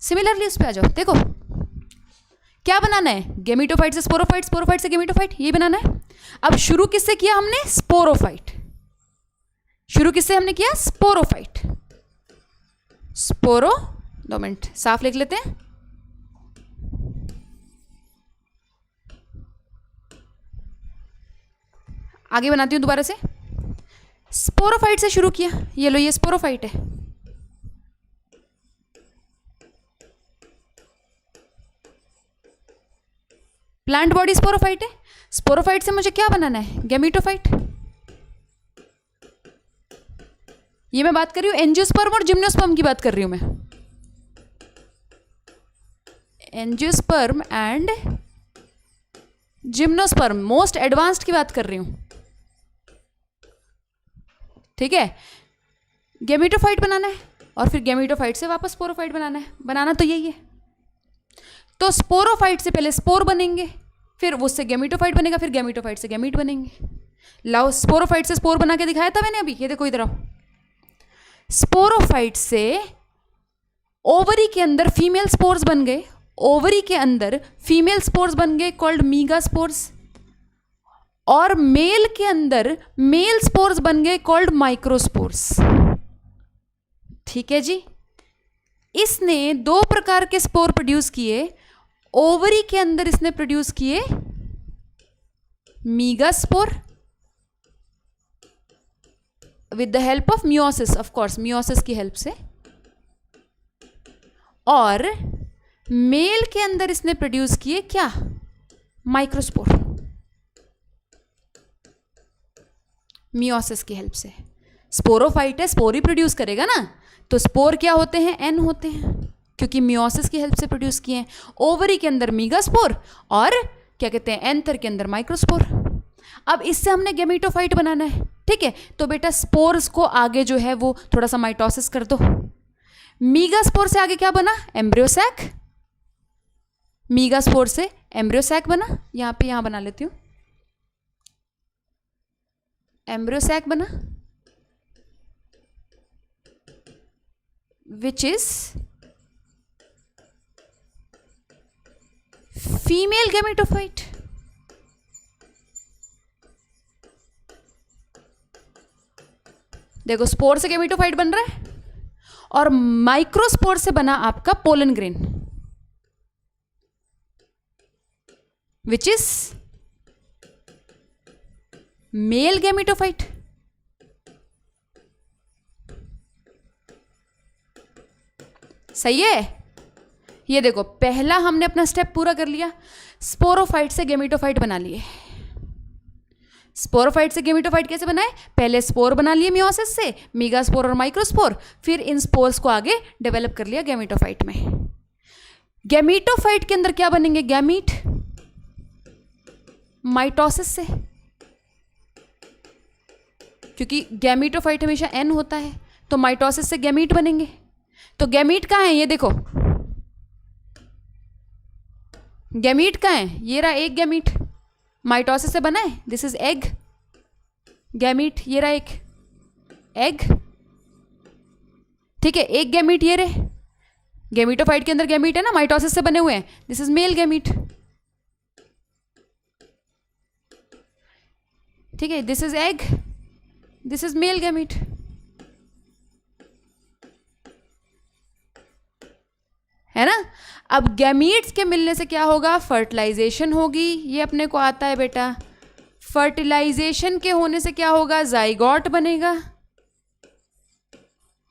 सिमिलरली उस पे आ जाओ। देखो क्या बनाना है, गैमीटोफाइट से स्पोरोफाइट, स्पोरोफाइट से गैमीटोफाइट, ये बनाना है। अब शुरू किससे किया हमने, स्पोरोफाइट। शुरू किससे हमने किया, स्पोरोफाइट। स्पोरो, 2 मिनट साफ लिख लेते हैं। आगे बनाती हूं दोबारा से। स्पोरोफाइट से शुरू किया, ये लो ये स्पोरोफाइट है। प्लांट बॉडी स्पोरोफाइट है। स्पोरोफाइट से मुझे क्या बनाना है, गैमीटोफाइट। ये मैं बात कर रही हूं एंजियोस्पर्म और जिम्नोस्पर्म की बात कर रही हूं मैं, angiosperm and gymnosperm, most advanced की बात कर रही हूं, ठीक है। गैमीटोफाइट बनाना है और फिर गैमीटोफाइट से वापस स्पोरोफाइट बनाना है। बनाना तो यही है। तो स्पोरोफाइट से पहले स्पोर बनेंगे, फिर उससे गैमीटोफाइट बनेगा, फिर गैमीटोफाइट से गैमीट बनेंगे। लाओ स्पोरोफाइट से स्पोर बना के दिखाया था मैंने अभी, ये देखो इधर आओ। स्पोरोफाइट से ओवरी के अंदर फीमेल स्पोर्स बन गए, ओवरी के अंदर फीमेल स्पोर्स बन गए कॉल्ड मीगा स्पोर्स, और मेल के अंदर मेल स्पोर्स बन गए कॉल्ड माइक्रोस्पोर्स, ठीक है जी। इसने 2 प्रकार के स्पोर प्रोड्यूस किए। ओवरी के अंदर इसने प्रोड्यूस किए megaspore with the help of meiosis, of course meiosis की हेल्प से, और मेल के अंदर इसने प्रोड्यूस किए क्या, माइक्रोस्पोर, मियोसिस की हेल्प से। स्पोरोफाइट है, स्पोर ही प्रोड्यूस करेगा ना, तो स्पोर क्या होते हैं, एन होते हैं, क्योंकि मियोसिस की हेल्प से प्रोड्यूस किए हैं। ओवरी के अंदर मीगा स्पोर और क्या कहते हैं, एंथर के अंदर माइक्रोस्पोर। अब इससे हमने गैमीटोफाइट बनाना है। ठीक है, तो बेटा स्पोर्स को आगे जो है वो थोड़ा सा माइटोसिस कर दो। मीगास्पोर से आगे क्या बना? एम्ब्रियोसैक। मीगास्पोर से एम्ब्रियोसैक बना, यहाँ पे यहाँ बना लेती हूँ, एम्ब्रियोसैक बना, विच इज फीमेल गैमेटोफाइट। देखो स्पोर से गैमेटोफाइट बन रहा है और माइक्रोस्पोर से बना आपका pollen grain, which is male gametophyte. सही है? ये देखो पहला हमने अपना स्टेप पूरा कर लिया, स्पोरोफाइट से गैमेटोफाइट बना लिए। स्पोरोफाइट से गैमेटोफाइट कैसे बनाए? पहले स्पोर बना लिए मियोसिस से, मीगास्पोर और माइक्रोस्पोर, फिर इन स्पोर्स को आगे डेवलप कर लिया गैमेटोफाइट में। गैमेटोफाइट के अंदर क्या बनेंगे? गैमीट, माइटोसिस से, क्योंकि गैमेटोफाइट हमेशा एन होता है, तो माइटोसिस से गैमीट बनेंगे। तो गैमीट कहाँ है? ये देखो गैमीट कहाँ है? ये रहा एक गैमीट, माइटोसिस से बना है, दिस इज एग। गैमीट ये रहा एक एग, ठीक है, एक गैमीट ये रहे। गैमेटोफाइट के अंदर गैमीट है ना, माइटोसिस से बने हुए हैं, दिस इज मेल गैमीट, ठीक है, this is egg, this is male gamete. है ना? अब गैमीट्स के मिलने से क्या होगा? फर्टिलाइजेशन होगी, ये अपने को आता है बेटा। फर्टिलाइजेशन के होने से क्या होगा? जाइगोट बनेगा।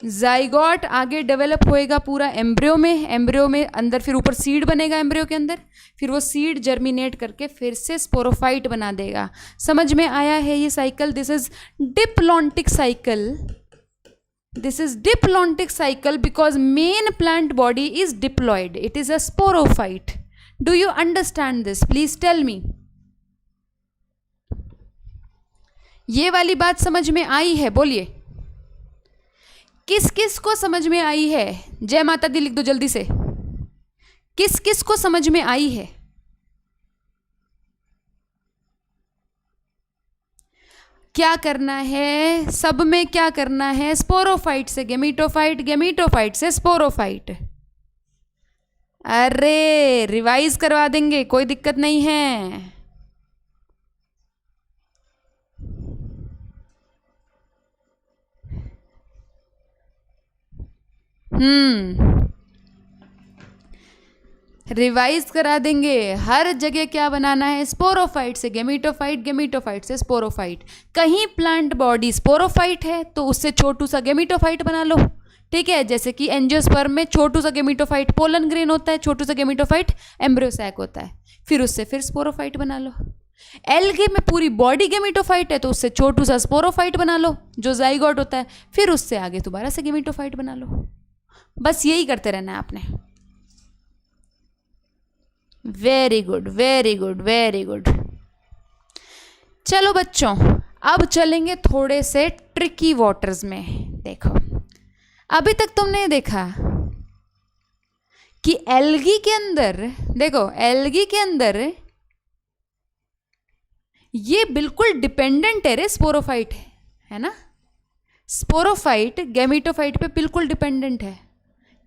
जाइगोट आगे डेवलप होएगा पूरा एम्ब्रियो में, एम्ब्रियो में अंदर फिर ऊपर सीड बनेगा एम्ब्रियो के अंदर, फिर वो सीड जर्मिनेट करके फिर से स्पोरोफाइट बना देगा। समझ में आया है ये cycle? This is diplontic cycle. This is diplontic cycle because main plant body is diploid. It is a sporophyte. Do you understand this? Please tell me. ये वाली बात समझ में आई है? बोलिए किस किस को समझ में आई है? जय माता दी लिख दो जल्दी से। किस किस को समझ में आई है? क्या करना है सब में? क्या करना है? स्पोरोफाइट से गैमेटोफाइट, गैमेटोफाइट से स्पोरोफाइट। अरे रिवाइज करवा देंगे, कोई दिक्कत नहीं है। रिवाइज करा देंगे। हर जगह क्या बनाना है? स्पोरोफाइट से गैमेटोफाइट, गैमेटोफाइट से स्पोरोफाइट। कहीं प्लांट बॉडी स्पोरोफाइट है तो उससे छोटू सा गैमेटोफाइट बना लो, ठीक है। जैसे कि एंजियोस्पर्म में छोटू सा गैमेटोफाइट पोलन ग्रेन होता है, छोटू सा गैमेटोफाइट एम्ब्रियोसैक होता है, फिर उससे फिर स्पोरोफाइट बना लो। एल्गे में पूरी बॉडी गैमेटोफाइट है तो उससे छोटू सा स्पोरोफाइट बना लो जो जाइगोट होता है, फिर उससे आगे दोबारा से गैमेटोफाइट बना लो। बस यही करते रहना है आपने। Very good, very good, very good. चलो बच्चों अब चलेंगे थोड़े से ट्रिकी वाटर्स में। देखो अभी तक तुमने देखा कि एल्गी के अंदर, देखो एल्गी के अंदर ये बिल्कुल डिपेंडेंट है रे स्पोरोफाइट, है ना। स्पोरोफाइट गैमेटोफाइट पे बिल्कुल डिपेंडेंट है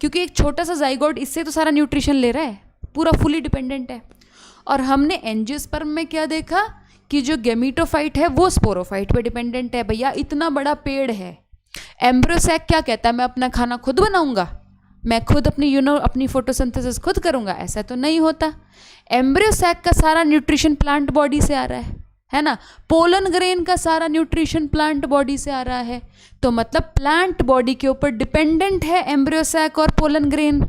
क्योंकि एक छोटा सा जाइगोट इससे तो सारा न्यूट्रिशन ले रहा है, पूरा फुली डिपेंडेंट है। और हमने एंजियोस्पर्म में क्या देखा कि जो गैमेटोफाइट है वो स्पोरोफाइट पे डिपेंडेंट है। भैया इतना बड़ा पेड़ है, एम्ब्रियोसैक क्या कहता है? मैं अपना खाना खुद बनाऊंगा, मैं खुद अपनी अपनी फोटोसिंथेसिस खुद करूंगा, ऐसा तो नहीं होता। एम्ब्रियोसैक का सारा न्यूट्रिशन प्लांट बॉडी से आ रहा है ना। पोलन ग्रेन का सारा न्यूट्रिशन प्लांट बॉडी से आ रहा है, तो मतलब प्लांट बॉडी के ऊपर डिपेंडेंट है एम्ब्रियोसैक और पोलन ग्रेन,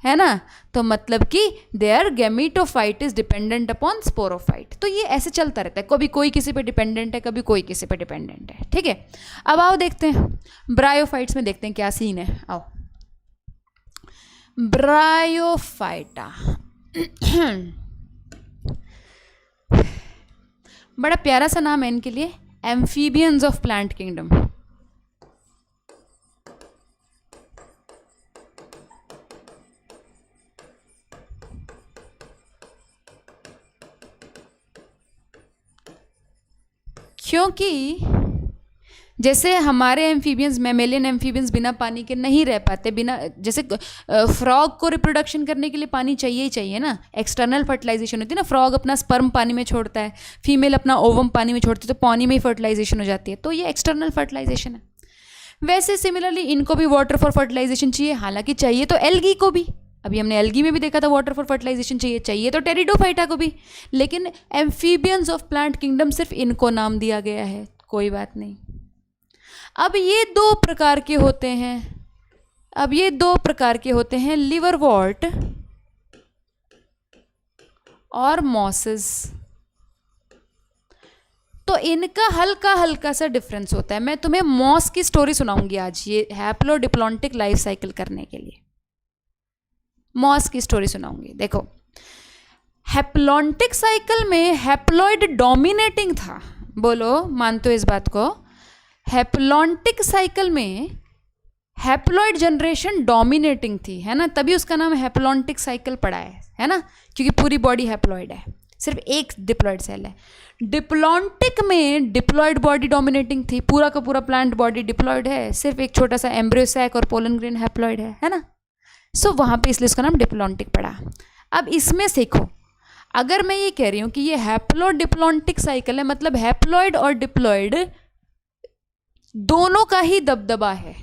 है ना। तो मतलब कि there gametophyte is dependent upon sporophyte. तो ये ऐसे चलता रहता है, कभी कोई किसी पे डिपेंडेंट है, कभी कोई किसी पे डिपेंडेंट है, ठीक है। अब आओ देखते हैं ब्रायोफाइट्स में, देखते हैं क्या सीन है। आओ ब्रायोफाइटा बड़ा प्यारा सा नाम है इनके लिए, एम्फीबियंस ऑफ प्लांट किंगडम। क्योंकि जैसे हमारे एम्फीबियंस, मैमेलियन एम्फीबियंस बिना पानी के नहीं रह पाते, बिना, जैसे फ्रॉग को रिप्रोडक्शन करने के लिए पानी चाहिए ही चाहिए ना, एक्सटर्नल फर्टिलाइजेशन होती है ना, फ्रॉग अपना स्पर्म पानी में छोड़ता है, फीमेल अपना ओवम पानी में छोड़ती है, तो पानी में ही फर्टिलाइजेशन हो जाती है, तो ये एक्सटर्नल फर्टिलाइजेशन है। वैसे सिमिलरली इनको भी वाटर फॉर फर्टिलाइजेशन चाहिए, हालांकि चाहिए तो एल्गी को भी, अभी हमने एल्गी में भी देखा था वाटर फॉर फर्टिलाइजेशन चाहिए तो टेरिडोफाइटा को भी, लेकिन एम्फीबियंस ऑफ प्लांट किंगडम सिर्फ इनको नाम दिया गया है, कोई बात नहीं। अब ये दो प्रकार के होते हैं, लिवरवॉर्ट और मॉसेस। तो इनका हल्का हल्का सा डिफरेंस होता है। मैं तुम्हें मॉस की स्टोरी सुनाऊंगी आज, ये हैप्लोडिप्लॉन्टिक लाइफ साइकिल करने के लिए मॉस की स्टोरी सुनाऊंगी। देखो, हैप्लॉन्टिक साइकिल में हैप्लॉइड डोमिनेटिंग था, बोलो मानते हो इस बात को? हैप्लॉन्टिक साइकिल में हैप्लॉइड जनरेशन डोमिनेटिंग थी, है ना, तभी उसका नाम हैप्लॉन्टिक साइकिल पड़ा है ना, क्योंकि पूरी बॉडी हैप्लॉइड है, सिर्फ एक डिप्लॉइड सेल है। डिप्लॉन्टिक में डिप्लॉइड बॉडी डोमिनेटिंग थी, पूरा का पूरा प्लांट बॉडी डिप्लॉइड है, सिर्फ एक छोटा सा एम्ब्रियो सैक और पोलन ग्रेन हैप्लॉइड है ना। सो वहाँ पे इसलिए उसका नाम डिप्लॉन्टिक पड़ा। अब इसमें सीखो, अगर मैं ये कह रही हूँ कि ये हैप्लोडिप्लॉन्टिक साइकिल है, मतलब हैप्लॉइड और डिप्लॉइड दोनों का ही दबदबा है,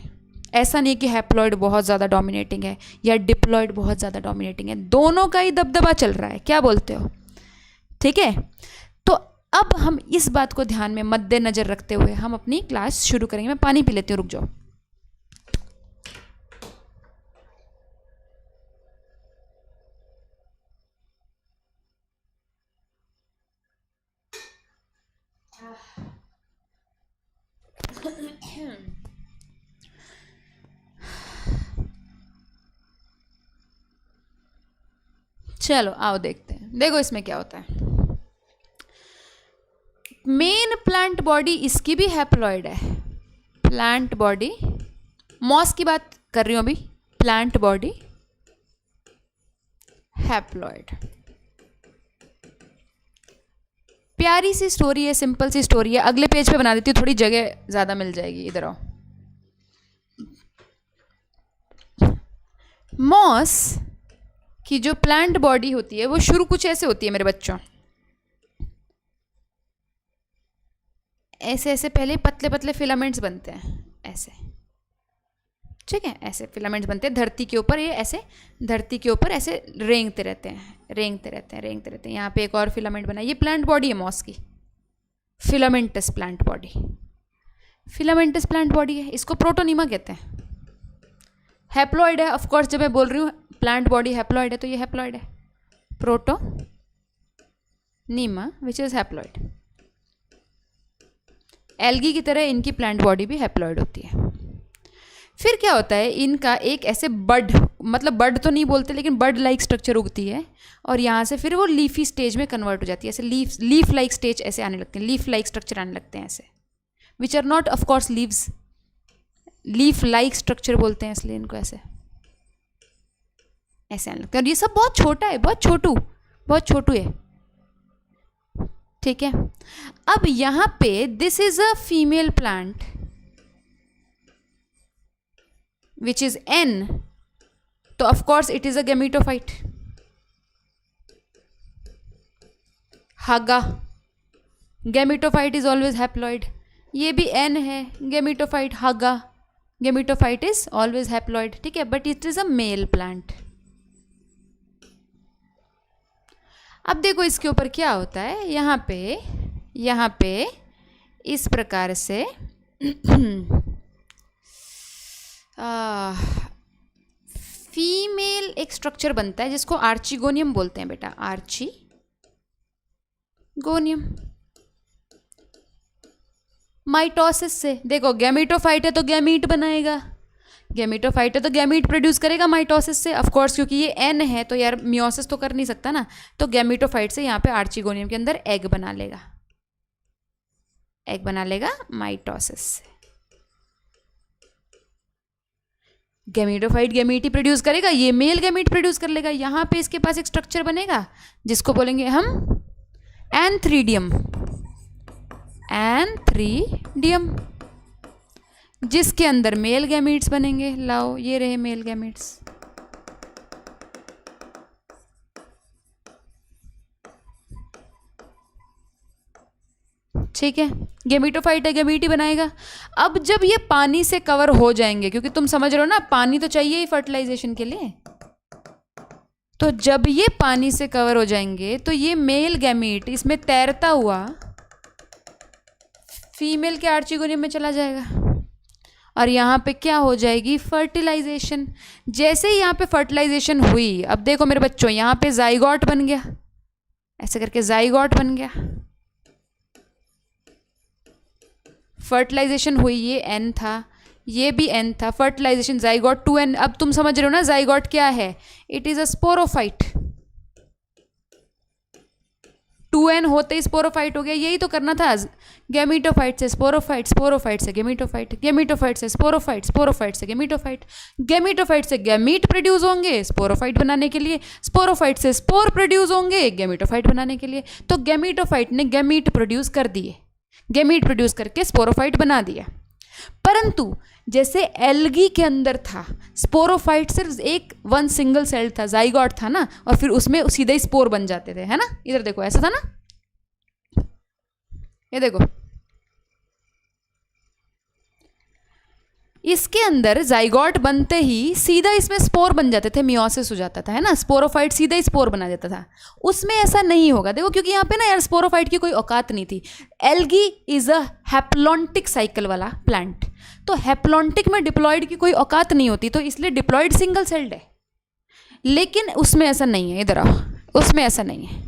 ऐसा नहीं कि हैप्लॉइड बहुत ज़्यादा डोमिनेटिंग है या डिप्लॉइड बहुत ज़्यादा डोमिनेटिंग है, दोनों का ही दबदबा चल रहा है। क्या बोलते हो? ठीक है, तो अब हम इस बात को ध्यान में मद्देनजर रखते हुए हम अपनी क्लास शुरू करेंगे। मैं पानी पी लेती हूँ, रुक जाओ। चलो आओ देखते हैं। देखो इसमें क्या होता है। मेन प्लांट बॉडी इसकी भी हैप्लॉइड है, प्लांट बॉडी, मॉस की बात कर रही हूं अभी, प्लांट बॉडी हैप्लॉइड। प्यारी सी स्टोरी है, सिंपल सी स्टोरी है, अगले पेज पे बना देती हूँ, थोड़ी जगह ज़्यादा मिल जाएगी। इधर आओ। मॉस की जो प्लांट बॉडी होती है वो शुरू कुछ ऐसे होती है मेरे बच्चों, ऐसे ऐसे पहले पतले पतले फिलामेंट्स बनते हैं ऐसे, ठीक है, ऐसे फिलामेंट्स बनते हैं धरती के ऊपर, ये ऐसे धरती के ऊपर ऐसे रेंगते रहते हैं। यहाँ पे एक और फिलामेंट बना, ये प्लांट बॉडी है मॉस की, फिलामेंटस प्लांट बॉडी है। इसको प्रोटोनीमा कहते हैं। हैप्लॉइड है, ऑफ कोर्स, जब मैं बोल रही हूँ प्लांट बॉडी हैप्लॉइड है तो ये हैप्लॉइड है, protonema which is haploid. Algae की तरह इनकी प्लांट बॉडी भी हैप्लॉइड होती है। फिर क्या होता है, इनका एक ऐसे बड, मतलब बड तो नहीं बोलते लेकिन बड लाइक स्ट्रक्चर उगती है, और यहाँ से फिर वो लीफी स्टेज में कन्वर्ट हो जाती है, ऐसे लीफ लाइक स्टेज ऐसे आने लगते हैं, लीफ लाइक स्ट्रक्चर आने लगते हैं ऐसे, which are not of course leaves, leaf like structure बोलते हैं इसलिए इनको ऐसे आने लगते हैं। और ये सब बहुत छोटा है, बहुत छोटू है, ठीक है। अब यहाँ पे this is a female plant which is N, तो of course it is a gametophyte, haga, gametophyte is always haploid, ये भी N है, gametophyte, haga, gametophyte is always haploid, ठीक है, but it is a male plant। अब देखो इसके ऊपर क्या होता है, यहाँ पे इस प्रकार से फीमेल एक स्ट्रक्चर बनता है जिसको आर्चिगोनियम बोलते हैं बेटा, आर्चिगोनियम। माइटोसिस से देखो, गैमीटोफाइट है तो गैमीट बनाएगा, गैमीटोफाइट है तो गैमीट प्रोड्यूस करेगा माइटोसिस से, ऑफ कोर्स, क्योंकि ये एन है तो यार मियोसिस तो कर नहीं सकता ना, तो गैमीटोफाइट से यहाँ पे आर्चिगोनियम के अंदर एग बना लेगा, एग बना लेगा माइटोसिस से। गैमीटोफाइट गैमीट ही प्रोड्यूस करेगा, ये मेल गैमीट प्रोड्यूस कर लेगा। यहाँ पे इसके पास एक स्ट्रक्चर बनेगा जिसको बोलेंगे हम एंथ्रीडियम, एंथ्रीडियम, जिसके अंदर मेल गैमीट्स बनेंगे। लाओ ये रहे मेल गैमीट्स। ठीक है, गैमीटोफाइट है, गैमीट ही बनाएगा। अब जब ये पानी से कवर हो जाएंगे, क्योंकि तुम समझ रहे हो ना पानी तो चाहिए ही फर्टिलाइजेशन के लिए, तो जब ये पानी से कवर हो जाएंगे तो ये मेल गैमीट इसमें तैरता हुआ फीमेल के आर्चिगोनियम में चला जाएगा और यहाँ पे क्या हो जाएगी, फर्टिलाइजेशन। जैसे ही यहाँ पे फर्टिलाइजेशन हुई, अब देखो मेरे बच्चों यहाँ पे जाइगोट बन गया, ऐसे करके जाइगोट बन गया, फर्टिलाइजेशन हुई, ये एन था, ये भी एन था, फर्टिलाइजेशन जाइगोट 2n। अब तुम समझ रहे हो ना जाइगोट क्या है, it is a sporophyte. 2n होते ही स्पोरोफाइट हो गया, यही तो करना था। गैमीटोफाइट से स्पोरोफाइट, स्पोरोफाइट से गैमीटोफाइट, गैमीटोफाइट से स्पोरोफाइट, स्पोरोफाइट से गैमीटोफाइट, गैमीटोफाइट से गैमीट प्रोड्यूस होंगे स्पोरोफाइट बनाने के लिए, स्पोरोफाइट से स्पोर प्रोड्यूस होंगे गैमीटोफाइट बनाने के लिए। तो गैमीटोफाइट ने गैमीट प्रोड्यूस कर दिए, गैमीट प्रोड्यूस करके स्पोरोफाइट बना दिया। परंतु जैसे एल्गी के अंदर था स्पोरोफाइट, सिर्फ एक वन सिंगल सेल था, जाइगोट था ना, और फिर उसमें सीधे ही स्पोर बन जाते थे, है ना। इधर देखो ऐसा था ना, ये देखो इसके अंदर जाइगोट बनते ही सीधा इसमें स्पोर बन जाते थे, मियोसिस हो जाता था, है ना। स्पोरोफाइट सीधा ही स्पोर बना देता था। उसमें ऐसा नहीं होगा, देखो क्योंकि यहाँ पे ना यार स्पोरोफाइट की कोई औकात नहीं थी। Algae is a haplontic cycle वाला प्लांट, तो हैप्लॉन्टिक में डिप्लॉयड की कोई औकात नहीं होती, तो इसलिए डिप्लॉयड सिंगल सेल्ड है। लेकिन उसमें ऐसा नहीं है, इधर आओ, उसमें ऐसा नहीं है।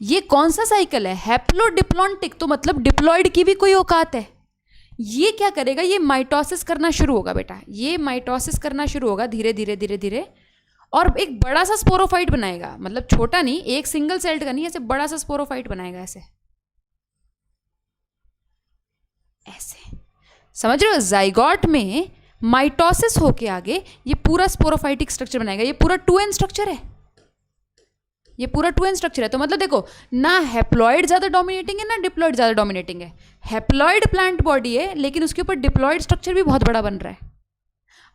ये कौन सा साइकिल है, हैप्लोडिप्लॉन्टिक, तो मतलब डिप्लॉयड की भी कोई औकात है। ये क्या करेगा, ये माइटोसिस करना शुरू होगा बेटा, ये माइटोसिस करना शुरू होगा धीरे धीरे धीरे धीरे, और एक बड़ा सा स्पोरोफाइट बनाएगा, मतलब छोटा नहीं, एक सिंगल सेल्ड का नहीं, ऐसे बड़ा सा स्पोरोफाइट बनाएगा, ऐसे ऐसे, समझ रहे हो। जाइगोट में माइटोसिस होके आगे ये पूरा स्पोरोफाइटिक स्ट्रक्चर बनाएगा। ये पूरा 2n स्ट्रक्चर है, ये पूरा 2n स्ट्रक्चर है। तो मतलब देखो ना हैप्लॉइड ज़्यादा डोमिनेटिंग है ना डिप्लॉइड ज़्यादा डोमिनेटिंग है। हैप्लॉइड प्लांट बॉडी है लेकिन उसके ऊपर डिप्लॉइड स्ट्रक्चर भी बहुत बड़ा बन रहा है।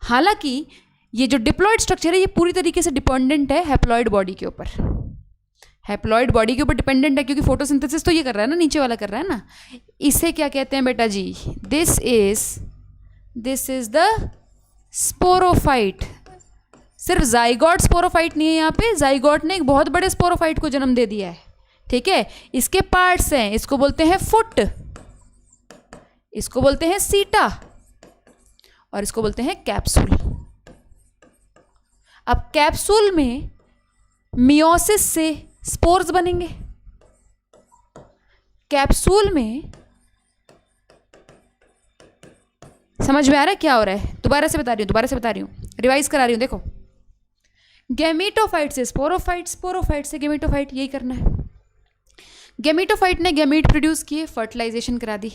हालांकि ये जो डिप्लॉइड स्ट्रक्चर है ये पूरी तरीके से डिपेंडेंट है हैप्लॉइड बॉडी के ऊपर, हैप्लॉइड बॉडी के ऊपर डिपेंडेंट है, क्योंकि फोटोसिंथेसिस तो ये कर रहा है ना, नीचे वाला कर रहा है ना। इसे क्या कहते हैं बेटा जी, दिस इज द स्पोरोफाइट। सिर्फ जाइगोट स्पोरोफाइट नहीं है यहाँ पे, जाइगोट ने एक बहुत बड़े स्पोरोफाइट को जन्म दे दिया है, ठीक है। इसके पार्ट्स हैं, इसको बोलते हैं फुट, इसको बोलते हैं सीटा, और इसको बोलते हैं कैप्सूल। अब कैप्सूल में मियोसिस से स्पोर्स बनेंगे, कैप्सूल में, समझ में आ रहा है क्या हो रहा है। दोबारा से बता रही हूँ, रिवाइज करा रही हूँ। देखो गैमीटोफाइट से स्पोरोफाइट, स्पोरोफाइट से गैमीटोफाइट, यही करना है। गैमीटोफाइट ने गैमीट प्रोड्यूस किए, फर्टिलाइजेशन करा दी,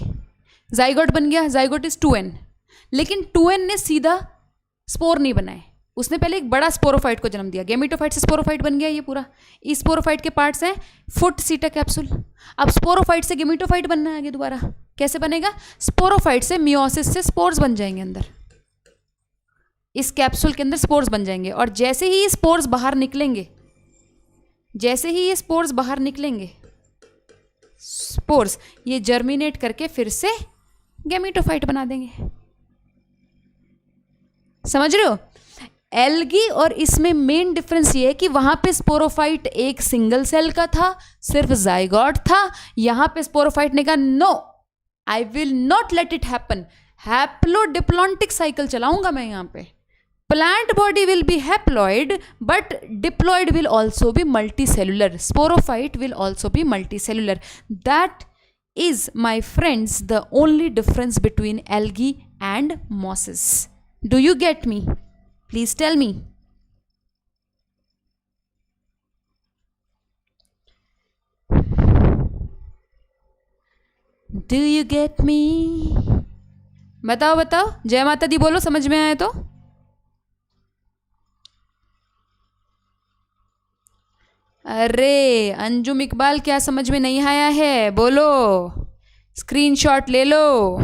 जाइगोट बन गया, जाइगोट इज 2n। लेकिन 2n ने सीधा स्पोर नहीं बनाए, उसने पहले एक बड़ा स्पोरोफाइट को जन्म दिया। गैमीटोफाइट से स्पोरोफाइट बन गया ये पूरा। इस स्पोरोफाइट के पार्ट्स हैं फुट, सीटा, कैप्सूल। अब स्पोरोफाइट से गैमीटोफाइट बनना है आगे दोबारा। कैसे बनेगा, स्पोरोफाइट से मियोसिस से स्पोर्स बन जाएंगे अंदर, इस कैप्सूल के अंदर स्पोर्स बन जाएंगे। और जैसे ही ये स्पोर्स बाहर निकलेंगे, जैसे ही ये स्पोर्स बाहर निकलेंगे, स्पोर्स ये जर्मिनेट करके फिर से गैमीटोफाइट बना देंगे। समझ रहे हो। एल्गी और इसमें मेन डिफरेंस ये है कि वहां पे स्पोरोफाइट एक सिंगल सेल का था, सिर्फ जाइगोट था। यहां पे स्पोरोफाइट ने कहा no, I will not let it happen, haplodiplontic cycle चलाऊंगा मैं यहाँ पे। Plant body will be haploid, but diploid will also be multicellular. Sporophyte will also be multicellular. That is, my friends, the only difference between algae and mosses. Do you get me? Please tell me. Do you get me? बताओ बताओ, जय माता दी बोलो समझ में आए तो। अरे अंजुम इकबाल, क्या समझ में नहीं आया है बोलो, स्क्रीनशॉट ले लो।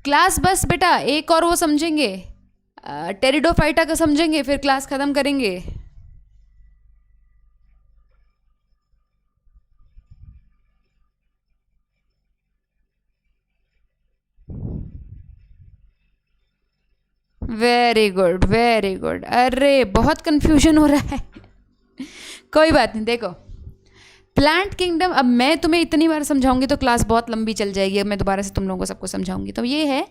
क्लास बस बेटा एक और वो समझेंगे, टेरिडोफाइटा का समझेंगे, फिर क्लास खत्म करेंगे। Very good very good. अरे बहुत कंफ्यूजन हो रहा है कोई बात नहीं, देखो प्लांट किंगडम, अब मैं तुम्हें इतनी बार समझाऊंगी तो क्लास बहुत लंबी चल जाएगी। अब मैं दोबारा से तुम लोगों को सबको समझाऊंगी तो ये है,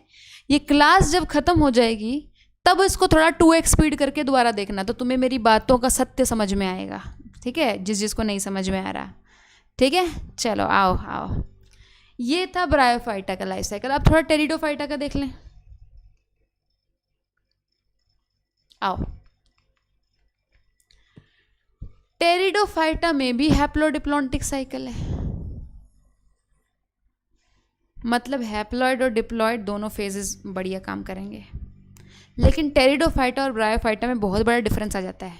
ये क्लास जब खत्म हो जाएगी तब इसको थोड़ा 2x स्पीड करके दोबारा देखना, तो तुम्हें मेरी बातों का सत्य समझ में आएगा। ठीक है, जिस जिसको नहीं समझ में आ रहा, ठीक है चलो आओ आओ। ये था ब्रायोफाइटा का लाइफ साइकिल। अब थोड़ा टेरिडोफाइटा का देख लें, आओ। टेरिडोफाइटा में भी हैप्लोडिप्लॉन्टिक साइकिल है, मतलब हैप्लॉइड और डिप्लॉइड दोनों फेजेस बढ़िया काम करेंगे। लेकिन टेरिडोफाइटा और ब्रायोफाइटा में बहुत बड़ा डिफरेंस आ जाता है।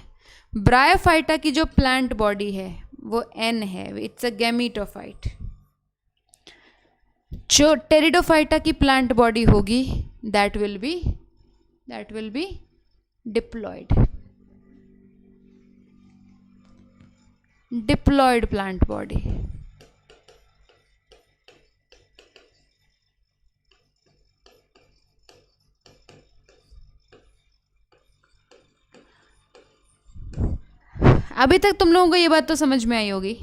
ब्रायोफाइटा की जो प्लांट बॉडी है वो एन है, इट्स अ गैमीटोफाइट। जो टेरिडोफाइटा की प्लांट बॉडी होगी that will be diploid plant body. अभी तक तुम लोगों को ये बात तो समझ में आई होगी,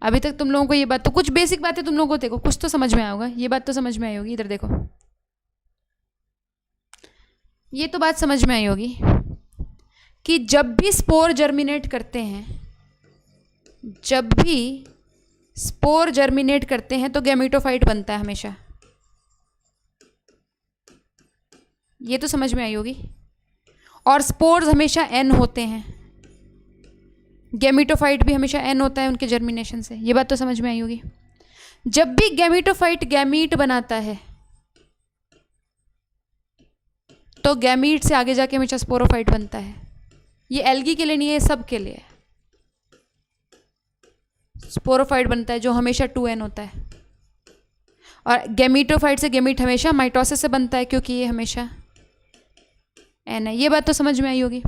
अभी तक तुम लोगों को ये बात तो, कुछ बेसिक बातें तुम लोगों को देखो कुछ तो समझ में आया होगा, ये बात तो समझ में आई होगी। इधर देखो, ये तो बात समझ में आई होगी कि जब भी स्पोर जर्मिनेट करते हैं, जब भी स्पोर जर्मिनेट करते हैं तो गैमीटोफाइट बनता है हमेशा। ये तो समझ में आई होगी। और स्पोर्स हमेशा एन होते हैं, गैमीटोफाइट भी हमेशा एन होता है उनके जर्मिनेशन से। ये बात तो समझ में आई होगी। जब भी गैमीटोफाइट गैमीट बनाता है तो गैमीट से आगे जाके हमेशा स्पोरोफाइट बनता है। ये एल्गी के लिए नहीं है, सब के लिए स्पोरोफाइट बनता है जो हमेशा 2n होता है। और गैमीटोफाइट से गैमीट हमेशा माइटोसिस से बनता है क्योंकि ये हमेशा n है। ये बात तो समझ में आई होगी।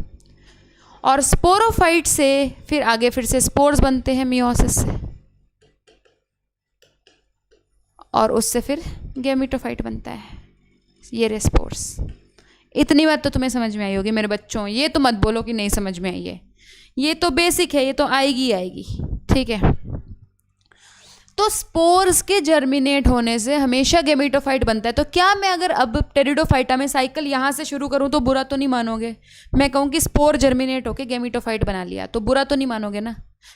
और स्पोरोफाइट से फिर आगे फिर से स्पोर्स बनते हैं मियोसिस से, और उससे फिर गैमीटोफाइट बनता है, ये रे स्पोर्स। इतनी बात तो तुम्हें समझ में आई होगी मेरे बच्चों, ये तो मत बोलो कि नहीं समझ में आई है, ये तो बेसिक है, ये तो आएगी आएगी। ठीक है, तो स्पोर्स के जर्मिनेट होने से हमेशा गैमीटोफाइट बनता है। तो क्या मैं अगर अब टेरिडोफाइटा में साइकिल यहाँ से शुरू करूँ तो बुरा तो नहीं मानोगे? मैं कहूँ कि स्पोर जर्मिनेट होके गैमीटोफाइट बना लिया तो बुरा तो नहीं मानोगे ना?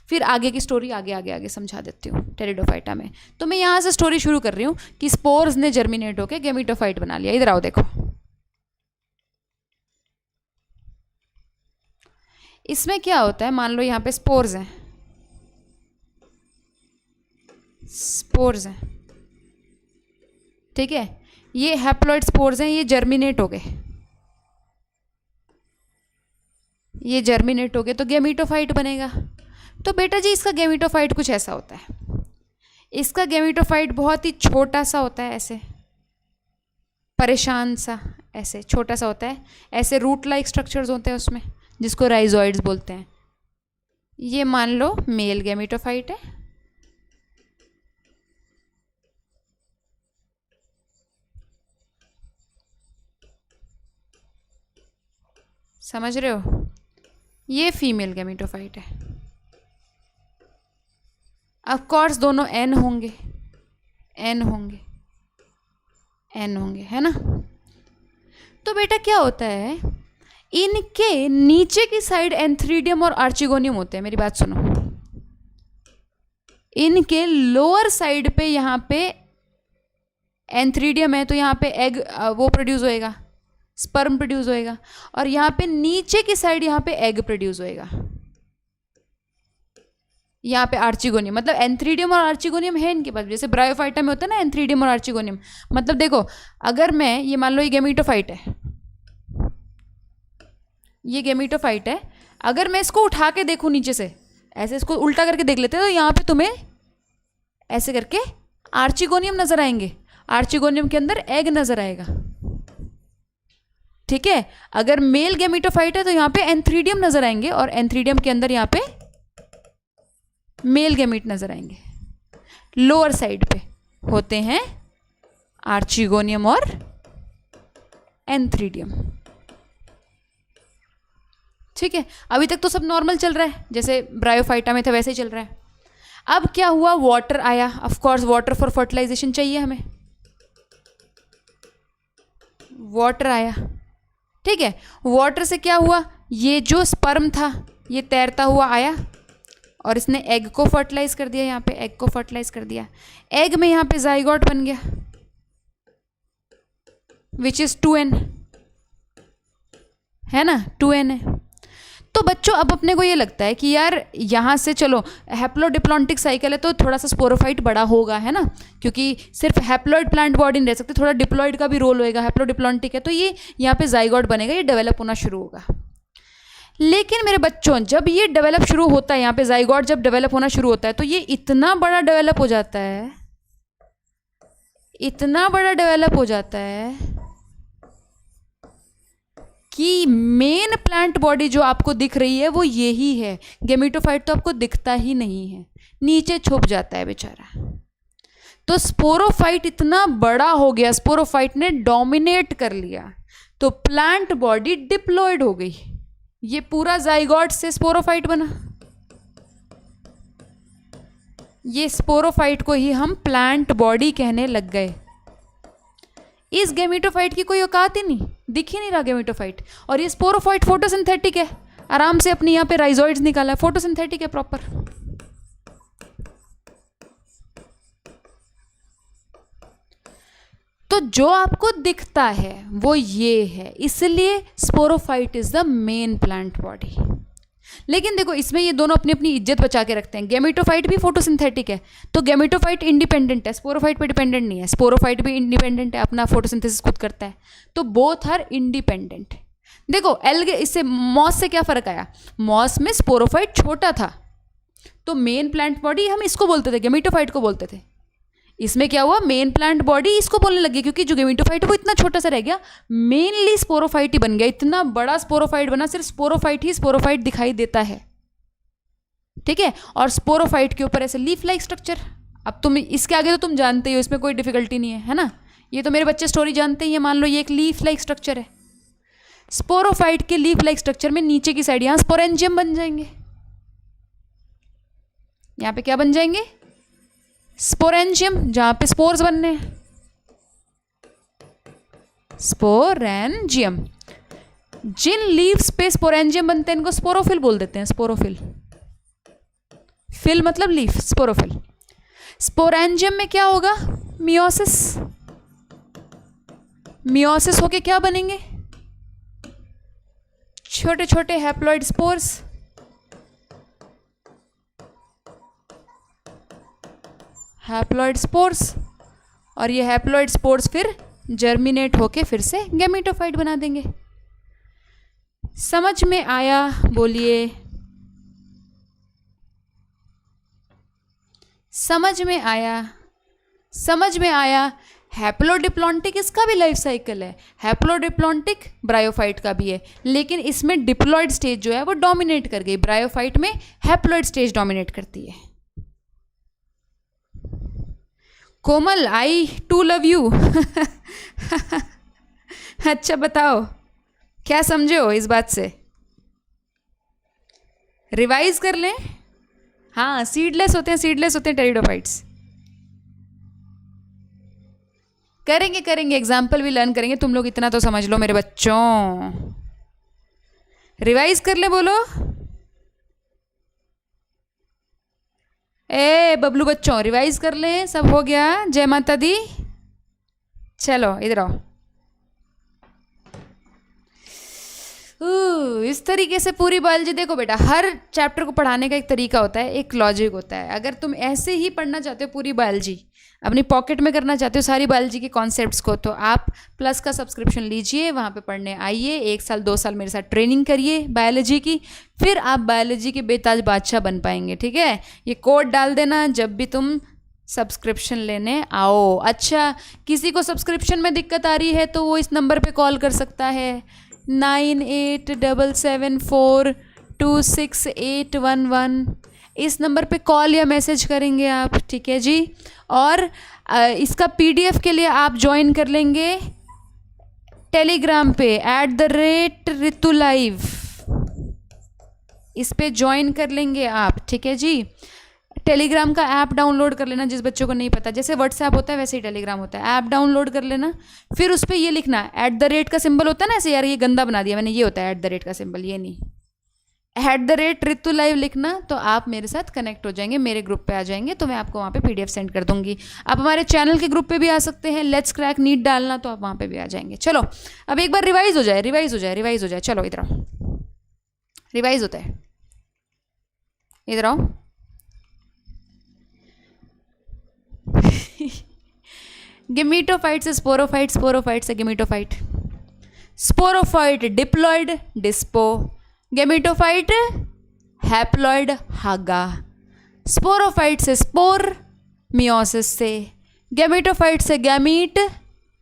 फिर आगे की स्टोरी आगे आगे आगे समझा देती हूँ टेरिडोफाइटा में। तो मैं यहाँ से स्टोरी शुरू कर रही हूँ कि स्पोर्स ने जर्मिनेट होके गैमीटोफाइट बना लिया। इधर आओ देखो, इसमें क्या होता है, मान लो यहाँ पे स्पोर्स हैं, स्पोर्स हैं, ठीक है, ये हैप्लॉइड स्पोर्स हैं, ये जर्मिनेट हो गए, ये जर्मिनेट हो गए तो गैमीटोफाइट बनेगा। तो बेटा जी इसका गैमीटोफाइट कुछ ऐसा होता है, इसका गैमीटोफाइट बहुत ही छोटा सा होता है, ऐसे परेशान सा, ऐसे छोटा सा होता है, ऐसे रूट लाइक स्ट्रक्चर्स होते हैं उसमें जिसको राइजोइड्स बोलते हैं। ये मान लो मेल गैमीटोफाइट है, समझ रहे हो, ये फीमेल गैमीटोफाइट है। ऑफ कोर्स दोनों एन होंगे, एन होंगे, एन होंगे, है ना। तो बेटा क्या होता है, इनके नीचे की साइड एंथ्रीडियम और आर्चिगोनियम होते हैं। मेरी बात सुनो, इनके लोअर साइड पे यहाँ पे एंथ्रीडियम है तो यहाँ पे एग वो प्रोड्यूस होएगा, स्पर्म प्रोड्यूस होएगा, और यहाँ पे नीचे की साइड यहाँ पे एग प्रोड्यूस होएगा। यहाँ पे आर्चिगोनियम, मतलब एंथ्रीडियम और आर्चिगोनियम है इनके पास। जैसे ब्रायोफाइटा में होता है ना एंथ्रीडियम और आर्चिगोनियम। मतलब देखो, अगर मैं ये मान लो ये गेमीटोफाइट है, ये गेमीटोफाइट है, अगर मैं इसको उठा के देखूँ नीचे से, ऐसे इसको उल्टा करके देख लेते हैं, तो यहाँ पे तुम्हें ऐसे करके आर्चिगोनियम नजर आएंगे। आर्चिगोनियम के अंदर एग नजर आएगा, ठीक है। अगर मेल गेमीटोफाइट है तो यहाँ पे एंथ्रीडियम नजर आएंगे, और एंथ्रीडियम के अंदर यहाँ पे मेल गेमीट नजर आएंगे। लोअर साइड पे होते हैं आर्चिगोनियम और एंथ्रीडियम, ठीक है। अभी तक तो सब नॉर्मल चल रहा है, जैसे ब्रायोफाइटा में था वैसे ही चल रहा है। अब क्या हुआ, वाटर आया। Of course water for fertilisation चाहिए हमें, वाटर आया, ठीक है। वाटर से क्या हुआ, ये जो स्पर्म था ये तैरता हुआ आया और इसने एग को फर्टिलाइज कर दिया, यहाँ पे एग को फर्टिलाइज कर दिया। एग में यहाँ पे जाइगोट बन गया विच इज 2n, है ना, 2n है। तो बच्चों अब अपने को ये लगता है कि यार यहाँ से चलो हैप्लोडिप्लॉन्टिक साइकिल है तो थोड़ा सा स्पोरोफाइट बड़ा होगा, है ना, क्योंकि सिर्फ हैप्लॉइड प्लांट बॉडी नहीं रह सकती, थोड़ा डिप्लॉइड का भी रोल होएगा। हैप्लोडिप्लॉन्टिक है तो ये यहाँ पे जाइगोट बनेगा, ये डेवलप होना शुरू होगा। लेकिन मेरे बच्चों जब ये डेवलप शुरू होता है, यहाँ पे जाइगोट जब डेवलप होना शुरू होता है तो ये इतना बड़ा डेवलप हो जाता है, इतना बड़ा डेवलप हो जाता है कि मेन प्लांट बॉडी जो आपको दिख रही है वो यही है। गेमिटोफाइट तो आपको दिखता ही नहीं है, नीचे छुप जाता है बेचारा। तो स्पोरोफाइट इतना बड़ा हो गया, स्पोरोफाइट ने डोमिनेट कर लिया, तो प्लांट बॉडी डिप्लॉयड हो गई। ये पूरा जाइगोट से स्पोरोफाइट बना, ये स्पोरोफाइट को ही हम प्लांट बॉडी कहने लग गए। इस गेमिटोफाइट की कोई औकात ही नहीं, दिख ही नहीं रहा गेमिटोफाइट। और ये स्पोरोफाइट फोटोसिंथेटिक है, आराम से अपनी यहाँ पे राइजोइड्स निकाला है, फोटोसिंथेटिक है प्रॉपर। तो जो आपको दिखता है वो ये है, इसलिए sporophyte is the main plant body. लेकिन देखो इसमें ये दोनों अपनी अपनी इज्जत बचा के रखते हैं। गेमिटोफाइट भी फोटोसिंथेटिक है, तो गेमिटोफाइट इंडिपेंडेंट है, स्पोरोफाइट पे डिपेंडेंट नहीं है। स्पोरोफाइट भी इंडिपेंडेंट है, अपना फोटोसिंथेसिस खुद करता है, तो बोथ आर इंडिपेंडेंट। देखो एल्गे, इससे मॉस से क्या फ़र्क आया, मॉस में स्पोरोफाइट छोटा था तो मेन प्लांट बॉडी हम इसको बोलते थे, गेमिटोफाइट को बोलते थे। इसमें क्या हुआ, मेन प्लांट बॉडी इसको बोलने लगी, क्योंकि जो गेमिटोफाइट वो इतना छोटा सा रह गया, मेनली स्पोरोफाइट ही बन गया। इतना बड़ा स्पोरोफाइट बना, सिर्फ स्पोरोफाइट ही स्पोरोफाइट दिखाई देता है, ठीक है। और स्पोरोफाइट के ऊपर ऐसे लीफ लाइक स्ट्रक्चर। अब तुम इसके आगे तो तुम जानते हो, इसमें कोई डिफिकल्टी नहीं है ना। ये तो मेरे बच्चे स्टोरी जानते ही है। मान लो ये एक लीफ लाइक स्ट्रक्चर है, स्पोरोफाइट के लीफ लाइक स्ट्रक्चर में नीचे की साइड यहाँ स्पोरेंजियम बन जाएंगे। यहाँ पे क्या बन जाएंगे, स्पोरेंजियम, जहां पे स्पोर्स बनने हैं, स्पोरेंजियम। जिन लीव्स पे स्पोरेंजियम बनते हैं इनको स्पोरोफिल बोल देते हैं, स्पोरोफिल। फिल मतलब लीफ, स्पोरोफिल। स्पोरेंजियम में क्या होगा, मियोसिस। मियोसिस होके क्या बनेंगे, छोटे छोटे हैप्लॉइड स्पोर्स। हैप्लॉइड स्पोर्स, और ये हैप्लॉइड स्पोर्स फिर जर्मिनेट होके फिर से गेमिटोफाइट बना देंगे। समझ में आया, बोलिए। समझ में आया, समझ में आया। हैप्लोडिप्लॉन्टिक इसका भी लाइफ साइकिल है, हैप्लोडिप्लॉन्टिक ब्रायोफाइट का भी है, लेकिन इसमें डिप्लॉइड स्टेज जो है वो डोमिनेट कर गई। ब्रायोफाइट में हैप्लॉइड स्टेज डोमिनेट करती है। कोमल, आई टू लव यू। अच्छा बताओ क्या समझे हो इस बात से, रिवाइज कर लें। हाँ, सीडलेस होते हैं, सीडलेस होते हैं टेरिडोफाइट्स। करेंगे करेंगे, एग्जाम्पल भी लर्न करेंगे। तुम लोग इतना तो समझ लो मेरे बच्चों, रिवाइज कर ले, बोलो। ए बबलू बच्चों, रिवाइज कर लें, सब हो गया। जय माता दी। चलो इधर आओ। इस तरीके से पूरी बायोलॉजी। देखो बेटा, हर चैप्टर को पढ़ाने का एक तरीका होता है, एक लॉजिक होता है। अगर तुम ऐसे ही पढ़ना चाहते हो पूरी बायोलॉजी, अपनी पॉकेट में करना चाहते हो सारी बायोलॉजी के कॉन्सेप्ट्स को, तो आप प्लस का सब्सक्रिप्शन लीजिए, वहाँ पे पढ़ने आइए, 1 साल 2 साल मेरे साथ ट्रेनिंग करिए बायोलॉजी की, फिर आप बायोलॉजी के बेताज बादशाह बन पाएंगे। ठीक है, ये कोड डाल देना जब भी तुम सब्सक्रिप्शन लेने आओ। अच्छा, किसी को सब्सक्रिप्शन में दिक्कत आ रही है तो वो इस नंबर पे कॉल कर सकता है, 9877426811। इस नंबर पे कॉल या मैसेज करेंगे आप। ठीक है जी। और इसका PDF के लिए आप ज्वाइन कर लेंगे टेलीग्राम पे @ritullive, इस पे ज्वाइन कर लेंगे आप। ठीक है जी। टेलीग्राम का ऐप डाउनलोड कर लेना, जिस बच्चों को नहीं पता, जैसे व्हाट्सएप होता है वैसे ही टेलीग्राम होता है। ऐप डाउनलोड कर लेना, फिर उस पर ये लिखना @ का सिंबल होता है ना, ऐसे यार ये गंदा बना दिया मैंने, ये होता है @ का सिंबल, ये नहीं, @ritullive लिखना, तो आप मेरे साथ कनेक्ट हो जाएंगे, मेरे ग्रुप पे आ जाएंगे, तो मैं आपको वहाँ पे PDF सेंड कर दूंगी। आप हमारे चैनल के ग्रुप पे भी आ सकते हैं, लेट्स क्रैक नीट डालना, तो आप वहाँ पे भी आ जाएंगे। चलो अब एक बार रिवाइज हो जाए, रिवाइज हो जाए, रिवाइज हो जाए। चलो इधर आओ, रिवाइज होता है, इधर आओ। गेमीटोफाइट से स्पोरोफाइट, स्पोरोफाइट से गेमीटोफाइट, स्पोरोफाइट डिप्लॉइड डिस्पो, गेमीटोफाइट हैप्लॉइड हागा, स्पोरोफाइट से स्पोर मियोसिस से, गेमीटोफाइट से गैमीट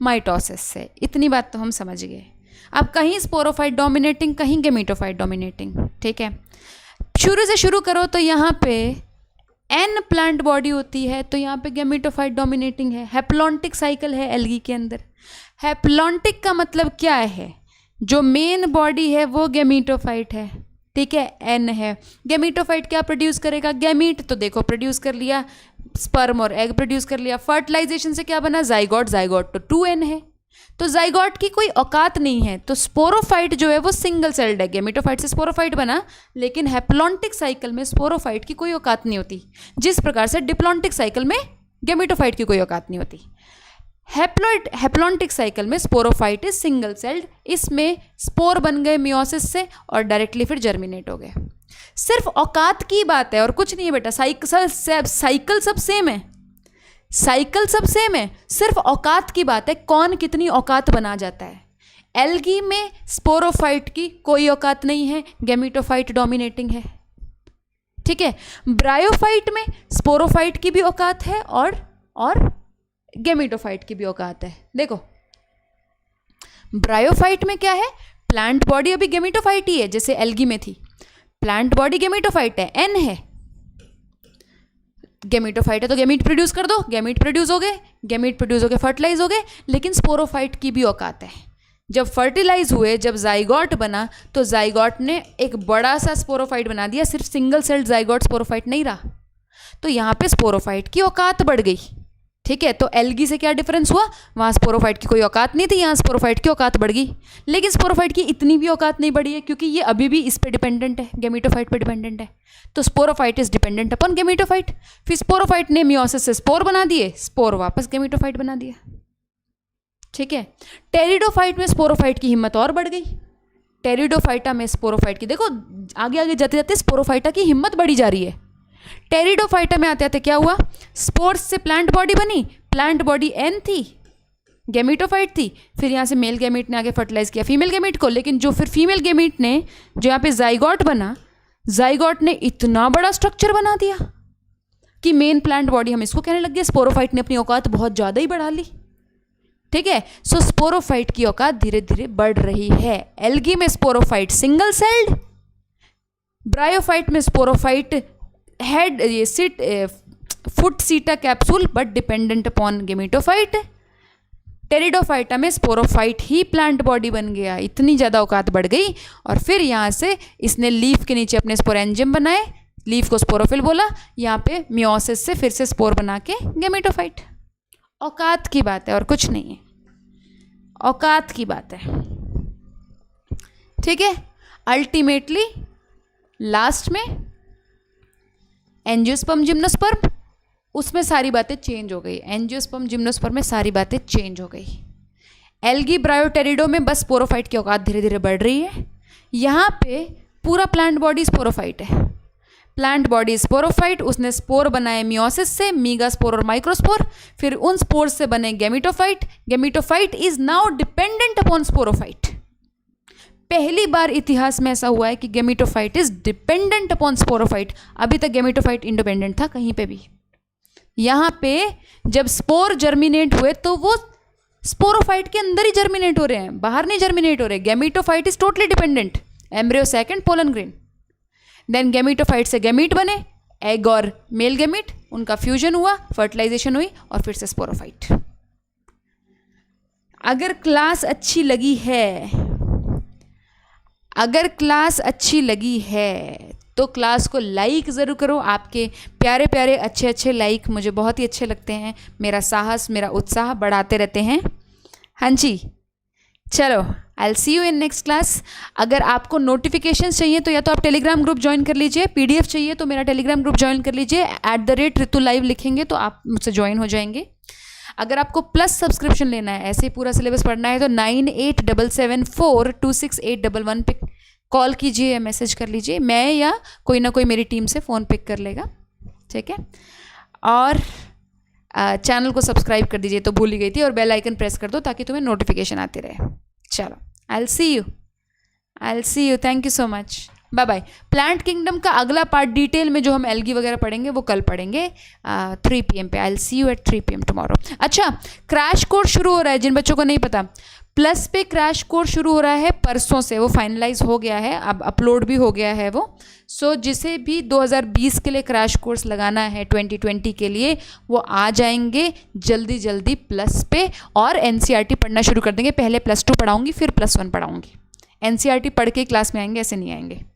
माइटोसिस से। इतनी बात तो हम समझ गए। अब कहीं स्पोरोफाइट डोमिनेटिंग, कहीं गेमीटोफाइट डोमिनेटिंग। ठीक है, शुरू से शुरू करो तो यहाँ पे N प्लांट बॉडी होती है, तो यहाँ पे गेमीटोफाइट डोमिनेटिंग है। हैप्लॉन्टिक साइकिल है एल्गी के अंदर। हैप्लॉन्टिक का मतलब क्या है? जो मेन बॉडी है वो गेमीटोफाइट है। ठीक है, N है। गेमीटोफाइट क्या प्रोड्यूस करेगा? गैमीट। तो देखो प्रोड्यूस कर लिया, स्पर्म और एग प्रोड्यूस कर लिया। फर्टिलाइजेशन से क्या बना? जाइगोट। जाइगोट तो 2N है, तो जाइगोट की कोई औकात नहीं है। तो स्पोरोफाइट जो है वो सिंगल सेल्ड है। गेमीटोफाइट से स्पोरोफाइट बना, लेकिन हैप्लॉन्टिक साइकिल में स्पोरोफाइट की कोई औकात नहीं होती, जिस प्रकार से डिप्लॉन्टिक साइकिल में गेमीटोफाइट की कोई औकात नहीं होती। हैप्लॉन्टिक साइकिल में स्पोरोफाइट इज सिंगल सेल्ड, इसमें स्पोर बन गए मियोसिस से और डायरेक्टली फिर जर्मिनेट हो गए। सिर्फ औकात की बात है और कुछ नहीं है बेटा। साइकिल सब सेम है, साइकिल सब सेम है, सिर्फ औकात की बात है, कौन कितनी औकात बना जाता है। एल्गी में स्पोरोफाइट की कोई औकात नहीं है, गेमीटोफाइट डोमिनेटिंग है। ठीक है, ब्रायोफाइट में स्पोरोफाइट की भी औकात है और गेमीटोफाइट की भी औकात है। देखो ब्रायोफाइट में क्या है? प्लांट बॉडी अभी गेमीटोफाइट ही है, जैसे एल्गी में थी। प्लांट बॉडी गेमीटोफाइट है, N है। गेमीटोफाइट है तो गेमीट प्रोड्यूस कर दो, गेमीट प्रोड्यूस हो गए, गेमीट प्रोड्यूस हो गए, फर्टिलाइज हो गए। लेकिन स्पोरोफाइट की भी औकात है। जब फर्टिलाइज हुए, जब जाइगोट बना, तो जाइगोट ने एक बड़ा सा स्पोरोफाइट बना दिया, सिर्फ सिंगल सेल्ड जाइगोट स्पोरोफाइट नहीं रहा। तो यहाँ पे स्पोरोफाइट की औकात बढ़ गई। ठीक है, तो एल्गी से क्या डिफरेंस हुआ? वहाँ स्पोरोफाइट की कोई औकात नहीं थी, यहाँ स्पोरोफाइट की औकात बढ़ गई। लेकिन स्पोरोफाइट की इतनी भी औकात नहीं बढ़ी है, क्योंकि ये अभी भी इस पे डिपेंडेंट है, गेमीटोफाइट पे डिपेंडेंट है। तो sporophyte is dependent upon gametophyte. फिर स्पोरोफाइट ने मियोसिस से स्पोर बना दिए, स्पोर वापस गेमीटोफाइट बना दिया। ठीक है, टेरिडोफाइट में स्पोरोफाइट की हिम्मत और बढ़ गई। टेरिडोफाइटा में स्पोरोफाइट की, देखो आगे आगे जाते जाते स्पोरोफाइटा की हिम्मत बढ़ी जा रही है। टेरिडोफाइटा में आते आते क्या हुआ? स्पोर्स से प्लांट बॉडी बनी, प्लांट बॉडी N थी, गेमीटोफाइट थी। फिर यहाँ से मेल गेमीट ने आगे फर्टिलाइज किया फीमेल गेमीट को, लेकिन जो फिर फीमेल गेमीट ने जो यहाँ पे जाइगोट बना, जाइगोट ने इतना बड़ा स्ट्रक्चर बना दिया कि मेन प्लांट बॉडी हम इसको कहने लग गए। स्पोरोफाइट ने अपनी औकात बहुत ज़्यादा ही बढ़ा ली। ठीक है, सो स्पोरोफाइट की औकात धीरे धीरे बढ़ रही है। एल्गी में स्पोरोफाइट सिंगल सेल्ड, ब्रायोफाइट में स्पोरोफाइट हेड ये सिट foot seta capsule but dependent upon gametophyte. Pteridophyta में स्पोरोफाइट ही प्लांट बॉडी बन गया, इतनी ज़्यादा औकात बढ़ गई। और फिर यहाँ से इसने लीफ के नीचे अपने स्पोरेंजियम बनाए, लीफ को स्पोरोफिल बोला, यहाँ पे मियोसिस से फिर से स्पोर बना के गेमीटोफाइट। औकात की बात है और कुछ नहीं है, औकात की बात है। ठीक है, अल्टीमेटली लास्ट में एंजियोस्पर्म जिम्नोस्पर्म, उसमें सारी बातें चेंज हो गई। एंजियोस्पर्म जिम्नोस्पर्म में सारी बातें चेंज हो गई। एल्गी ब्रायोटेरिडो में बस स्पोरोफाइट की औकात धीरे धीरे बढ़ रही है। यहाँ पे पूरा प्लांट बॉडी स्पोरोफाइट है। प्लांट बॉडी स्पोरोफाइट, उसने स्पोर बनाए मियोसिस से, मीगास्पोर और माइक्रोस्पोर, फिर उन स्पोर से बने gametophyte. Gametophyte is now dependent upon sporophyte. पहली बार इतिहास में ऐसा हुआ है कि gametophyte is dependent upon sporophyte. अभी तक गेमिटोफाइट इंडिपेंडेंट था कहीं पे भी। यहाँ पे जब स्पोर जर्मिनेट हुए तो वो स्पोरोफाइट के अंदर ही जर्मिनेट हो रहे हैं, बाहर नहीं जर्मिनेट हो रहे। Gametophyte is totally dependent, embryo sac and pollen grain. Then gametophyte से गेमीट बने, एग और मेल गेमीट, उनका फ्यूजन हुआ, फर्टिलाइजेशन हुई और फिर से स्पोरोफाइट। अगर क्लास अच्छी लगी है, तो क्लास को लाइक ज़रूर करो। आपके प्यारे प्यारे अच्छे अच्छे लाइक मुझे बहुत ही अच्छे लगते हैं, मेरा साहस, मेरा उत्साह बढ़ाते रहते हैं। हाँ जी, चलो, I will see you in next class. अगर आपको नोटिफिकेशंस चाहिए तो या तो आप टेलीग्राम ग्रुप ज्वाइन कर लीजिए, PDF चाहिए तो मेरा टेलीग्राम ग्रुप ज्वाइन कर लीजिए, @ritu live लिखेंगे तो आप मुझसे ज्वाइन हो जाएंगे। अगर आपको प्लस सब्सक्रिप्शन लेना है, ऐसे ही पूरा सिलेबस पढ़ना है, तो 9877426811 पे कॉल कीजिए या मैसेज कर लीजिए, मैं या कोई ना कोई मेरी टीम से फ़ोन पिक कर लेगा, ठीक है। और चैनल को सब्सक्राइब कर दीजिए, तो भूल ही गई थी, और बेल आइकन प्रेस कर दो ताकि तुम्हें नोटिफिकेशन आते रहे। चलो, I will see you, thank you so much, bye bye. Plant kingdom का अगला पार्ट डिटेल में जो हम एल्गी वगैरह पढ़ेंगे वो कल पढ़ेंगे 3 PM पे। I will see you at 3 PM tomorrow. अच्छा, क्रैश कोर्स शुरू हो रहा है, जिन बच्चों को नहीं पता, प्लस पे क्रैश कोर्स शुरू हो रहा है परसों से, वो फाइनलाइज हो गया है, अब अपलोड भी हो गया है वो। सो जिसे भी 2020 के लिए क्रैश कोर्स लगाना है 2020 के लिए, वो आ जाएंगे जल्दी जल्दी प्लस पे, और NCERT पढ़ना शुरू कर देंगे। पहले +2 पढ़ाऊंगी, फिर +1 पढ़ाऊंगी। NCERT पढ़ के क्लास में आएंगे, ऐसे नहीं आएंगे।